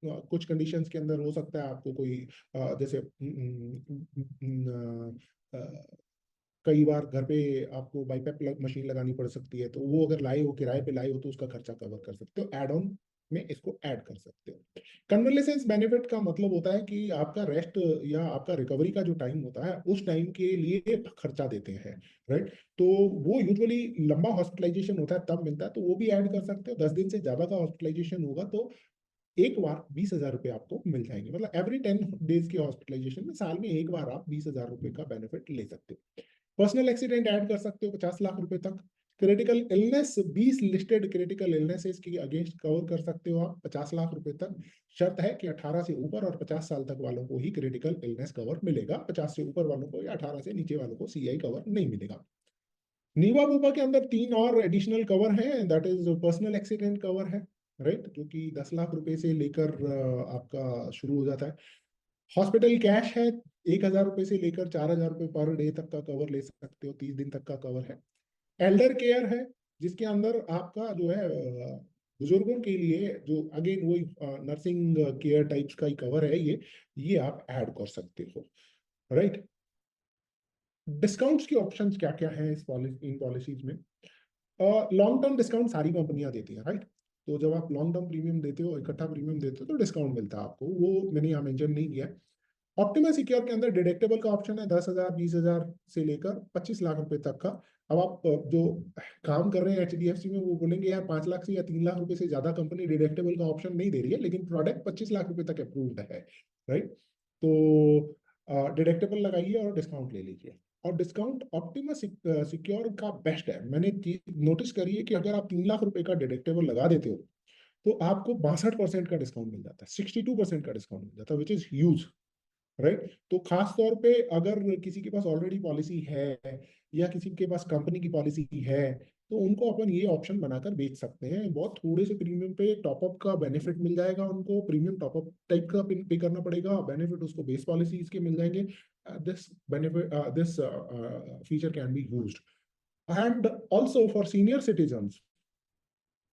कुछ कंडीशंस के अंदर हो सकता है आपको कोई जैसे कई बार घर पे आपको बाईपैप मशीन लगानी पड़ सकती है, तो वो अगर लाए हो, किराए पे लाए हो, तो उसका खर्चा कवर कर सकते हो, एड ऑन में इसको ऐड कर सकते हो। कन्वलेसेंस बेनिफिट का मतलब होता है कि आपका रेस्ट या आपका रिकवरी का जो टाइम होता है उस टाइम के लिए खर्चा देते हैं, राइट। तो वो यूजुअली लंबा हॉस्पिटलाइजेशन होता है तब मिलता है, तो वो भी ऐड कर सकते हो। 10 दिन से ज्यादा का हॉस्पिटलाइजेशन होगा तो एक बार 20,000 रुपए आपको मिल जाएंगे, मतलब एवरी 10 डेज के हॉस्पिटलाइजेशन में साल में एक बार आप 20,000 रुपए का बेनिफिट ले सकते हो। पर्सनल एक्सीडेंट ऐड कर सकते हो 50 लाख रुपए तक। Critical illness 20 listed critical illnesses के अगेंस्ट कवर कर सकते हो आप 50 लाख रुपए तक। शर्त है कि 18 से ऊपर और 50 साल तक वालों को ही क्रिटिकल इलनेस कवर मिलेगा, 50 से ऊपर वालों को या 18 से नीचे वालों को सीआई कवर नहीं मिलेगा। नीवा बूपा के अंदर 3 और एडिशनल कवर है, that is personal accident cover है, राइट, जो कि 10 लाख रुपए से लेकर आपका शुरू हो जाता है। हॉस्पिटल कैश है, 1,000 रुपए से लेकर 4,000 रुपए पर डे तक का कवर ले सकते हो, 30 दिन तक का कवर है। एल्डर केयर है, जिसके अंदर आपका जो है बुजुर्गों के लिए जो अगेन वही नर्सिंग केयर टाइप्स का ही कवर है, ये आप ऐड कर सकते हो, राइट। डिस्काउंट्स के ऑप्शंस क्या क्या हैं इन पॉलिसीज में? लॉन्ग टर्म डिस्काउंट सारी कंपनियां देती हैं, राइट। तो जब आप लॉन्ग टर्म प्रीमियम देते हो, इकट्ठा प्रीमियम देते हो, तो डिस्काउंट मिलता है आपको, वो मैंने यहाँ मेंशन नहीं किया है। ऑप्टिमा सिक्योर के अंदर डिडक्टेबल का ऑप्शन है 10,000, 20,000 से लेकर 25 लाख रुपए तक का। अब आप जो काम कर रहे हैं एचडीएफसी में वो बोलेंगे यार 5 लाख से या 3 लाख रुपए से ज्यादा कंपनी डिडक्टेबल का ऑप्शन नहीं दे रही है, लेकिन प्रोडक्ट 25 लाख रुपए तक अप्रूव्ड है, राइट। तो डिडक्टेबल लगाइए और डिस्काउंट ले लीजिए। और डिस्काउंट ऑप्टिमा सिक्योर का बेस्ट है। मैंने नोटिस करी है कि अगर आप 3 लाख रुपए का डिडक्टेबल लगा देते हो तो आपको 62% का डिस्काउंट मिल जाता है, 62% का डिस्काउंट मिल जाता है, विच इज ह्यूज, राइट। तो खास तौर पे अगर किसी के पास ऑलरेडी पॉलिसी है या किसी के पास कंपनी की पॉलिसी है तो उनको अपन ये ऑप्शन बनाकर बेच सकते हैं। बहुत थोड़े से प्रीमियम पे टॉपअप का बेनिफिट मिल जाएगा उनको, प्रीमियम टॉपअप टाइप का पे करना पड़ेगा, बेनिफिट उसको बेस पॉलिसीज के मिल जाएंगे। This benefit this feature can be used and also for senior citizens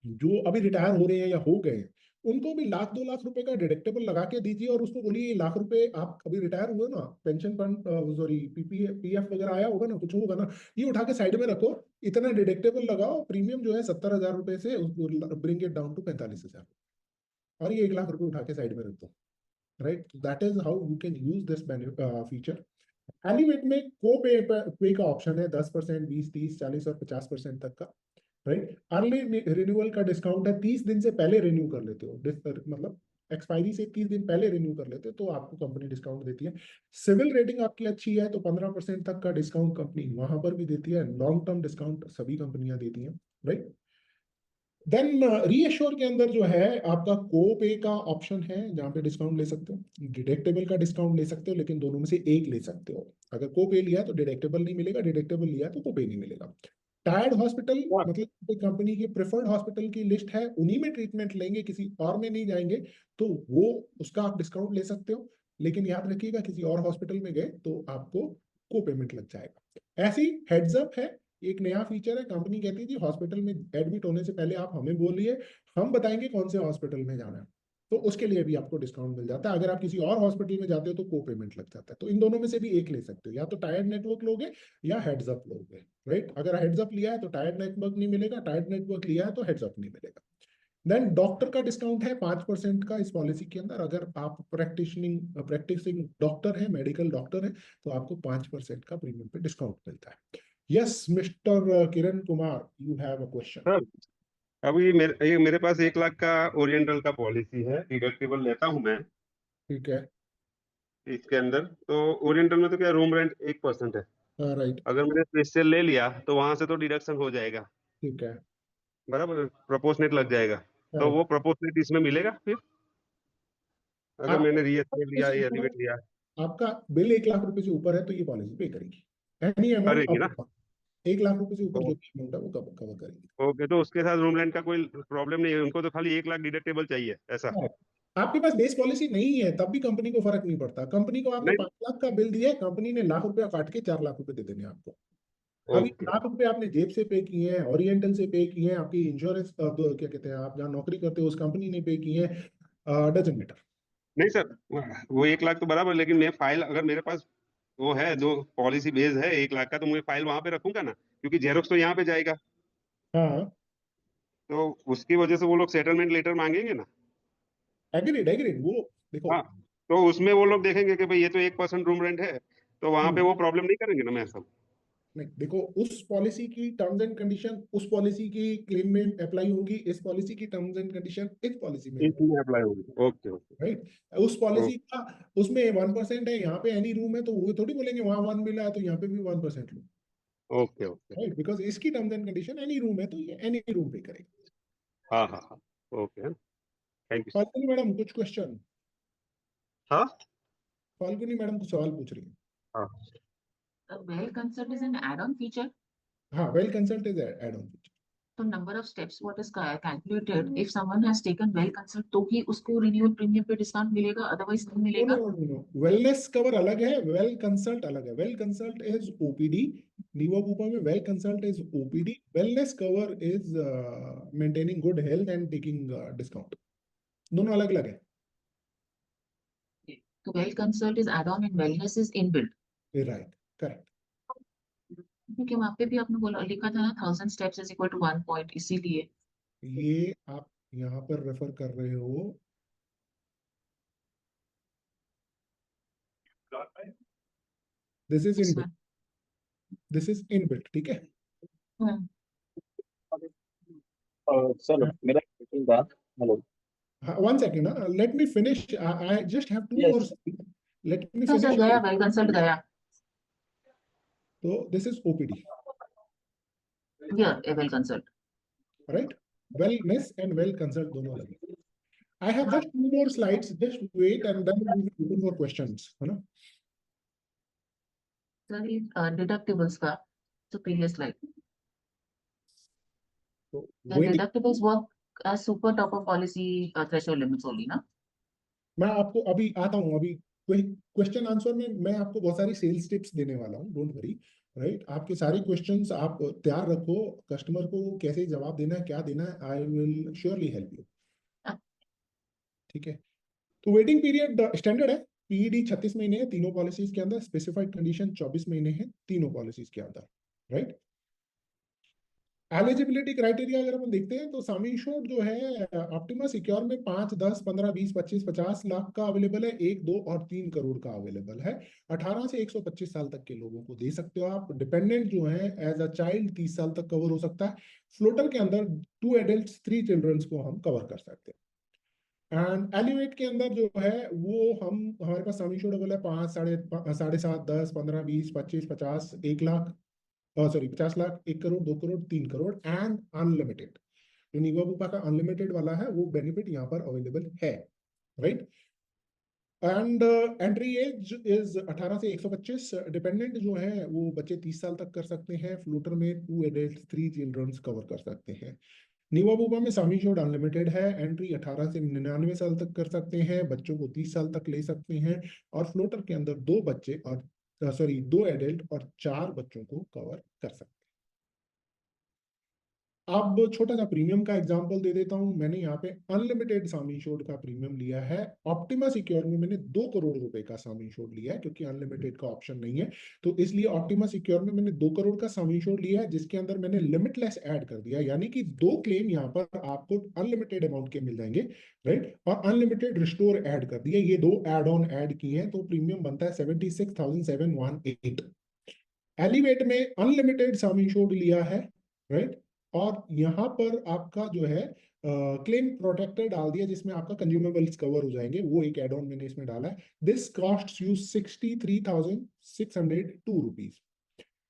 जो अभी रिटायर हो रहे हैं या हो गए हैं, उनको भी 1,00,000 2 लाख रुपए का डिडक्टेबल लगा के दीजिए और उसको बोलिए ये लाख रुपए आप अभी रिटायर हुए ना, पेंशन फंड सॉरी पीएफ वगैरह आया होगा ना, कुछ होगा ना, ये उठा के साइड में रखो, इतना डिडक्टेबल लगाओ, प्रीमियम जो है 70,000 रुपए से ब्रिंग इट डाउन टू 45,000 और ये 1 लाख रुपए उठा के साइड में रख दो, right. That is how you can use this feature. Elevate में को पे का ऑप्शन है 10%, 20, 30, 40 और 50% तक का, राइट। अर्ली रिन्यूअल का डिस्काउंट है, 30 दिन से पहले रिन्यू कर लेते हो, मतलब एक्सपायरी से 30 दिन पहले रिन्यू कर लेते हो तो आपको कंपनी डिस्काउंट देती है। सिविल रेटिंग आपकी अच्छी है तो 15% तक का डिस्काउंट कंपनी वहां पर भी देती है। लॉन्ग टर्म डिस्काउंट सभी कंपनियां देती हैं, राइट। देन रीएश्योर के अंदर जो है आपका को पे का ऑप्शन है जहां पे डिस्काउंट ले सकते हो, डिडक्टेबल का डिस्काउंट ले सकते हो, लेकिन दोनों में से एक ले सकते हो। अगर को पे लिया तो डिडक्टेबल नहीं मिलेगा, डिडक्टेबल लिया तो को पे नहीं मिलेगा। टायर्ड हॉस्पिटल मतलब कंपनी के प्रेफर्ड हॉस्पिटल की लिस्ट है, उन्हीं में ट्रीटमेंट लेंगे, किसी और में नहीं जाएंगे, तो वो उसका आप डिस्काउंट ले सकते हो। लेकिन याद रखिएगा किसी और हॉस्पिटल में गए तो आपको को पेमेंट लग जाएगा। ऐसी हेड्स अप है, एक नया फीचर है, कंपनी कहती थी हॉस्पिटल में एडमिट होने से पहले आप हमें बोलिए, हम बताएंगे कौन से हॉस्पिटल में जाना है, तो उसके लिए भी आपको डिस्काउंट मिल जाता है। अगर आप किसी और हॉस्पिटल में जाते हो तो को पेमेंट लग जाता है। तो इन दोनों में से भी एक ले सकते हो, या तो टायर्ड नेटवर्क लोगे या हेड्स अप लोगे, राइट। अगर हेड्स अप लिया है तो टायर्ड नेटवर्क नहीं मिलेगा, टायर्ड नेटवर्क लिया है तो हेड्स अप नहीं मिलेगा। देन डॉक्टर का डिस्काउंट है 5% का इस पॉलिसी के अंदर। अगर आप प्रैक्टिसिंग डॉक्टर है, मेडिकल डॉक्टर है, तो आपको 5% का प्रीमियम पे डिस्काउंट मिलता है। Yes mister Kiran Kumar, you have a question. Sir अभी मेरे पास 1 लाख का ओरिएंटल का पॉलिसी है, डिडक्टेबल लेता हूं मैं, ठीक है। इसके अंदर तो ओरिएंटल में तो क्या रूम रेंट 1% है। हाँ राइट। अगर मैंने स्पेशल ले लिया तो वहां से तो डिडक्शन हो जाएगा, ठीक है। बराबर, प्रोपोर्शनेट लग जाएगा। तो करेक्ट। वो प्रोपोर्शनेट इसमें मिलेगा फिर, अगर आप मैंने रीएस्टेट लिया या ऊपर है, एलिवेट लिया? आपका बिल 1 लाख रुपए से ऊपर है तो ये पॉलिसी पे करेगी। एनी अमाउंट करेगी ना? अब 1 लाख रुपए से ऊपर ओ- जो भी अमाउंट है वो कवर करेगी। ओके, तो उसके साथ रूम रेंट का कोई प्रॉब्लम नहीं है, उनको तो खाली 1 लाख डिडक्टेबल चाहिए ऐसा? हाँ, आपके पास बेस पॉलिसी नहीं है तब भी कंपनी को फर्क नहीं पड़ता। कंपनी को आपने नहीं। 5 लाख का बिल दिया है, कंपनी ने लाख रुपया काट के 4 लाख रुपए दे देने आपको। अभी ओके। लाख रुपए आपने जेब से पे किए हैं, ओरिएंटल से पे किए हैं, आपकी इंश्योरेंस क्या कहते हैं, आप जहाँ नौकरी करते हो उस कंपनी ने पे किए हैं, डजंट मैटर। नहीं सर, वो 1 लाख तो बराबर, लेकिन मैं फाइल अगर मेरे पास वो है जो पॉलिसी बेस है 1 लाख का, तो मैं फाइल वहां पे रखूंगा ना, क्योंकि जेरोक्स तो यहाँ पे जाएगा। हाँ तो उसकी वजह से वो लोग सेटलमेंट लेटर मांगेंगे ना। Agreed agreed. वो देखो, हाँ, तो उसमें वो लोग देखेंगे कि भाई ये तो 1% रूम रेंट है, तो वहां पे वो प्रॉब्लम नहीं करेंगे ना मैं सब? नहीं देखो, उस पॉलिसी की टर्म्स एंड कंडीशन उस पॉलिसी की क्लेम में अप्लाई होगी, इस पॉलिसी की टर्म्स एंड कंडीशन इस पॉलिसी में अप्लाई, इसमें अप्लाई होगी। Okay okay. राइट। उस पॉलिसी का उसमें 1% है, यहाँ पे एनी रूम है तो वो थोड़ी बोलेंगे वहां 1 मिला है तो यहाँ पे भी 1% लो, ओके ओके। राइट। बिकॉज इसकी terms and condition any room है तो ये एनी रूम पे करेगा। हाँ हाँ हाँ। Okay, thank you sir. Falguni madam कुछ क्वेश्चन? हाँ फाल्गुनी मैडम कुछ सवाल पूछ रही है। हाँ। Well consult is an add-on feature. हाँ, well consult is add on feature. तो number of steps what is calculated. If someone has taken well consult तो ही उसको renewal premium पे discount मिलेगा, otherwise नहीं नो मिलेगा. No no no, wellness cover अलग है, वेल कंसल्ट अलग है। Well consult is OPD, Niva Bupa में well consult is OPD, wellness cover is maintaining good health and taking discount, दोनों अलग अलग है। तो well consult is add-on and wellness is inbuilt. Right, correct. क्योंकि वहाँ पे भी आपने बोला लिखा था ना 1000 steps is equal to 1 point, इसीलिए. ये आप यहाँ पर रेफर कर रहे हो, this is inbuilt, this is inbuilt, ठीक है। Sir, मेरा question था, hello. One second, let me finish. I just have two Yes. more slides. Let me तो सर finish. गया well consult गया. So this is OPD, Yeah, a well consult. right? Wellness and well consult दोनों अलग हैं. I have just two more slides. Just wait and then we will open for questions, है ना? Sir ये deductibles का तो previous slide. So The wait, deductibles work as super top of policy threshold limits only ना. मैं आपको अभी आता हूँ, अभी क्वेश्चन आंसर में मैं आपको बहुत सारी सेल्स टिप्स देने वाला हूँ, डोंट वरी, राइट। आपके सारे क्वेश्चंस आप तैयार रखो, कस्टमर को कैसे जवाब देना है, क्या देना है, I will surely help you, ठीक है। तो वेटिंग पीरियड स्टैंडर्ड है, पीईडी 36 महीने है तीनों पॉलिसीज के अंदर, स्पेसिफाइड कंडीशन 24 महीने है तीनों पॉलिसीज के अंदर, राइट। एलिजिबिलिटी क्राइटेरिया अगर हम देखते हैं तो सम इंश्योर्ड जो है ऑप्टिमा सिक्योर में 5, 10, 15, 20, 25, 50 लाख का अवेलेबल है, 1, 2 और 3 करोड़ का अवेलेबल है। 18 से 125 साल तक के लोगों को दे सकते हो आप। डिपेंडेंट जो है एज अ चाइल्ड 30 साल तक कवर हो सकता है। फ्लोटर के अंदर 2 एडल्ट 3 चिल्ड्रंस को हम कवर कर सकते हैं। एंड एलिवेट के अंदर जो है वो हमारे पास सम इंश्योर्ड अवेलेबल है 5, 7.5, 10, 15, 20, 25, 50, 1 lakh, sorry 50 lakh, 1 crore, 2 crore, 3 crore and unlimited. जो नीवा बुपा का अनलिमिटेड वाला है वो बेनिफिट यहाँ पर अवेलेबल है, right. And entry age is 18 से 125। डिपेंडेंट जो है वो बच्चे 30 साल तक कर सकते हैं। फ्लोटर में 2 एडल्ट 3 चिल्ड्रंस कवर कर सकते हैं। नीवा बुपा में सम इंश्योर्ड अनलिमिटेड है, एंट्री 18 से 99 साल तक कर सकते हैं, बच्चों को 30 साल तक ले सकते हैं, और फ्लोटर के अंदर 2 बच्चे और 2 एडल्ट और 4 बच्चों को कवर कर सकते हैं। अब छोटा सा प्रीमियम का एग्जांपल दे देता हूं। मैंने यहाँ पे अनलिमिटेड सम इंश्योर्ड का प्रीमियम लिया है। ऑप्टिमा सिक्योर में मैंने 2 करोड़ रुपए का सम इंश्योर्ड लिया है, क्योंकि अनलिमिटेड का ऑप्शन नहीं है, तो इसलिए ऑप्टिमा सिक्योर में मैंने 2 करोड़ का सम इंश्योर्ड लिया है, जिसके अंदर मैंने लिमिटलेस ऐड कर दिया, यानी कि 2 क्लेम यहाँ पर आपको अनलिमिटेड अमाउंट के मिल जाएंगे, राइट। और अनलिमिटेड रिस्टोर ऐड कर दिया, ये 2 एड ऑन ऐड किए हैं, तो प्रीमियम बनता है 76,718। एलिवेट में अनलिमिटेड सम इंश्योर्ड लिया है, राइट, और यहाँ पर आपका जो है क्लेम प्रोटेक्टर डाल दिया जिसमें आपका कंज्यूमेबल्स कवर हो जाएंगे, वो एक एड ऑन मैंने इसमें डाला है। This cost you 63,602 rupees.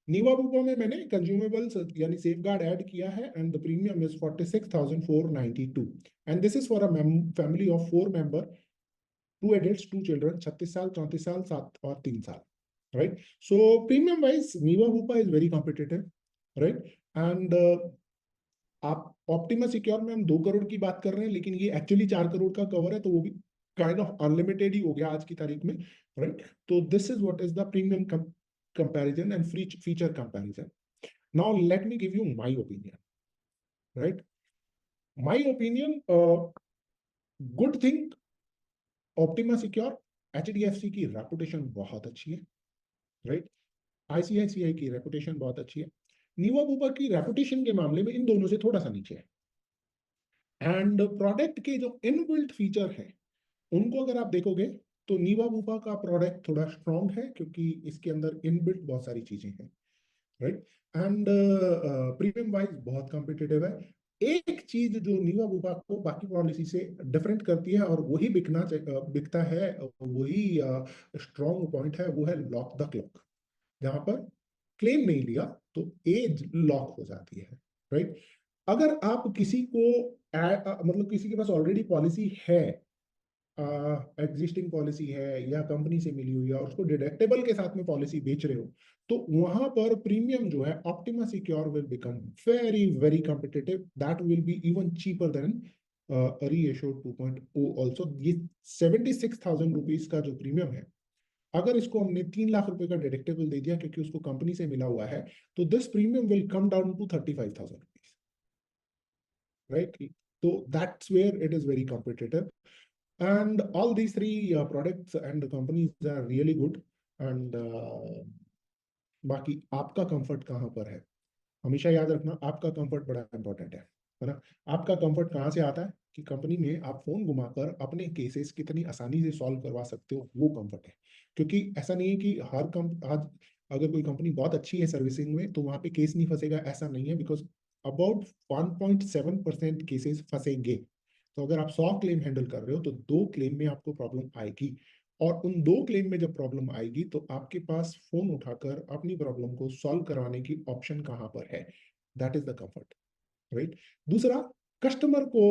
Niva Bupa में मैंने कंज्यूमेबल्स यानी सेफगार्ड ऐड किया है and the premium is 46,492 and this is for a family of 4 member, 2 adults 2 children, 36 साल 34 साल 7 और 3 साल, right? So premium wise Niva Bupa is very competitive, right? And आप ऑप्टिमा सिक्योर में हम 2 करोड़ की बात कर रहे हैं, लेकिन ये एक्चुअली 4 करोड़ का कवर है, तो वो भी काइंड ऑफ अनलिमिटेड ही हो गया आज की तारीख में, राइट? तो this is what is the premium comparison and free feature comparison. Now let me give you my opinion, right? My opinion, good thing, optima secure, HDFC की रेपुटेशन बहुत अच्छी है, राइट? ICICI की रेपुटेशन बहुत अच्छी है। नीवा Bupa की reputation के मामले में इन दोनों से थोड़ा सा नीचे है। एंड प्रोडक्ट के जो इनबिल्ट फीचर हैं उनको अगर आप देखोगे तो नीवा बुपा का प्रोडक्ट थोड़ा स्ट्रॉन्ग है क्योंकि इसके अंदर इनबिल्ट बहुत सारी चीजें हैं, राइट? एंड प्रीमियम वाइज बहुत कॉम्पिटिटिव है। एक चीज जो नीवा बुपा को बाकी पॉलिसी से डिफरेंट करती है और वही बिकता है, वही स्ट्रॉन्ग पॉइंट है, वो है लॉक द क्लॉक। जहां पर क्लेम नहीं लिया तो एज लॉक हो जाती है, राइट? अगर आप किसी को मतलब किसी के पास ऑलरेडी पॉलिसी है, एग्जिस्टिंग पॉलिसी है या कंपनी से मिली हुई है और उसको डिडक्टेबल के साथ में पॉलिसी बेच रहे हो, तो वहां पर प्रीमियम जो है Optima Secure will become very very competitive, that will be even cheaper than reassured 2.0 also. ये 76,000 रुपीज का जो प्रीमियम है, अगर इसको हमने 3 लाख रुपए का डिडक्टेबल दे दिया क्योंकि उसको कंपनी से मिला हुआ है, तो this premium will come down to 35,000 rupees, right? तो that's where it is very competitive and all these 3 products and companies are really good and बाकी आपका कंफर्ट कहाँ पर है, हमेशा याद रखना आपका कंफर्ट बड़ा इंपॉर्टेंट है ना? आपका कंफर्ट कहाँ से आता है कि कंपनी में आप फोन घुमाकर अपने केसेस कितनी आसानी से सॉल्व करवा सकते हो, वो कंफर्ट है। क्योंकि ऐसा नहीं है कि आज अगर कोई कंपनी बहुत अच्छी है सर्विसिंग में तो वहां पे केस नहीं फंसेगा, ऐसा नहीं है, बिकॉज अबाउट 1.7% केसेस फंसेंगे। तो अगर आप 100 क्लेम हैंडल कर रहे हो तो 2 क्लेम में आपको प्रॉब्लम आएगी, और उन 2 क्लेम में जब प्रॉब्लम आएगी तो आपके पास फोन उठाकर अपनी प्रॉब्लम को सॉल्व करवाने की ऑप्शन कहां पर है, that is the comfort, right? दूसरा, कस्टमर को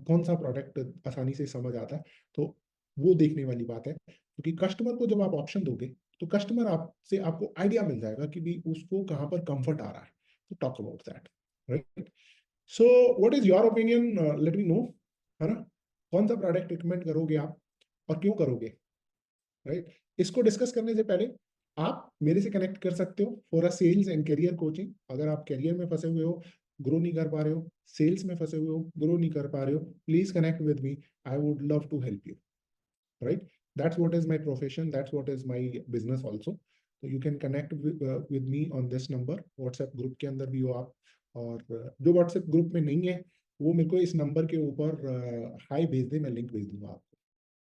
कौन सा प्रोडक्ट आसानी से समझ आता है, तो वो देखने वाली बात है, क्योंकि कस्टमर को जब आप ऑप्शन दोगे तो कस्टमर आपसे आपको आइडिया मिल जाएगा कि भी उसको कहां पर कंफर्ट आ रहा है, तो talk about that, right? So what is your opinion, let me know, है ना? कौन सा प्रोडक्ट रिकमेंड करोगे आप और क्यों करोगे, राइट? इसको डिस्कस करने से पहले आप मेरे से कनेक्ट कर सकते हो for a sales and career coaching. अगर आप करियर में फंसे हुए हो, ग्रो नहीं कर पा रहे हो, सेल्स में फंसे हुए हो, ग्रो नहीं कर पा रहे हो, please connect with me, I would love to help you, right? That's what is my profession, that's what is my business also. तो you can connect with me on this number, WhatsApp group के अंदर भी हो आप, और जो WhatsApp group में नहीं है वो मेरे को इस नंबर के ऊपर हाई भेज दे, मैं लिंक भेज दूंगा आपको।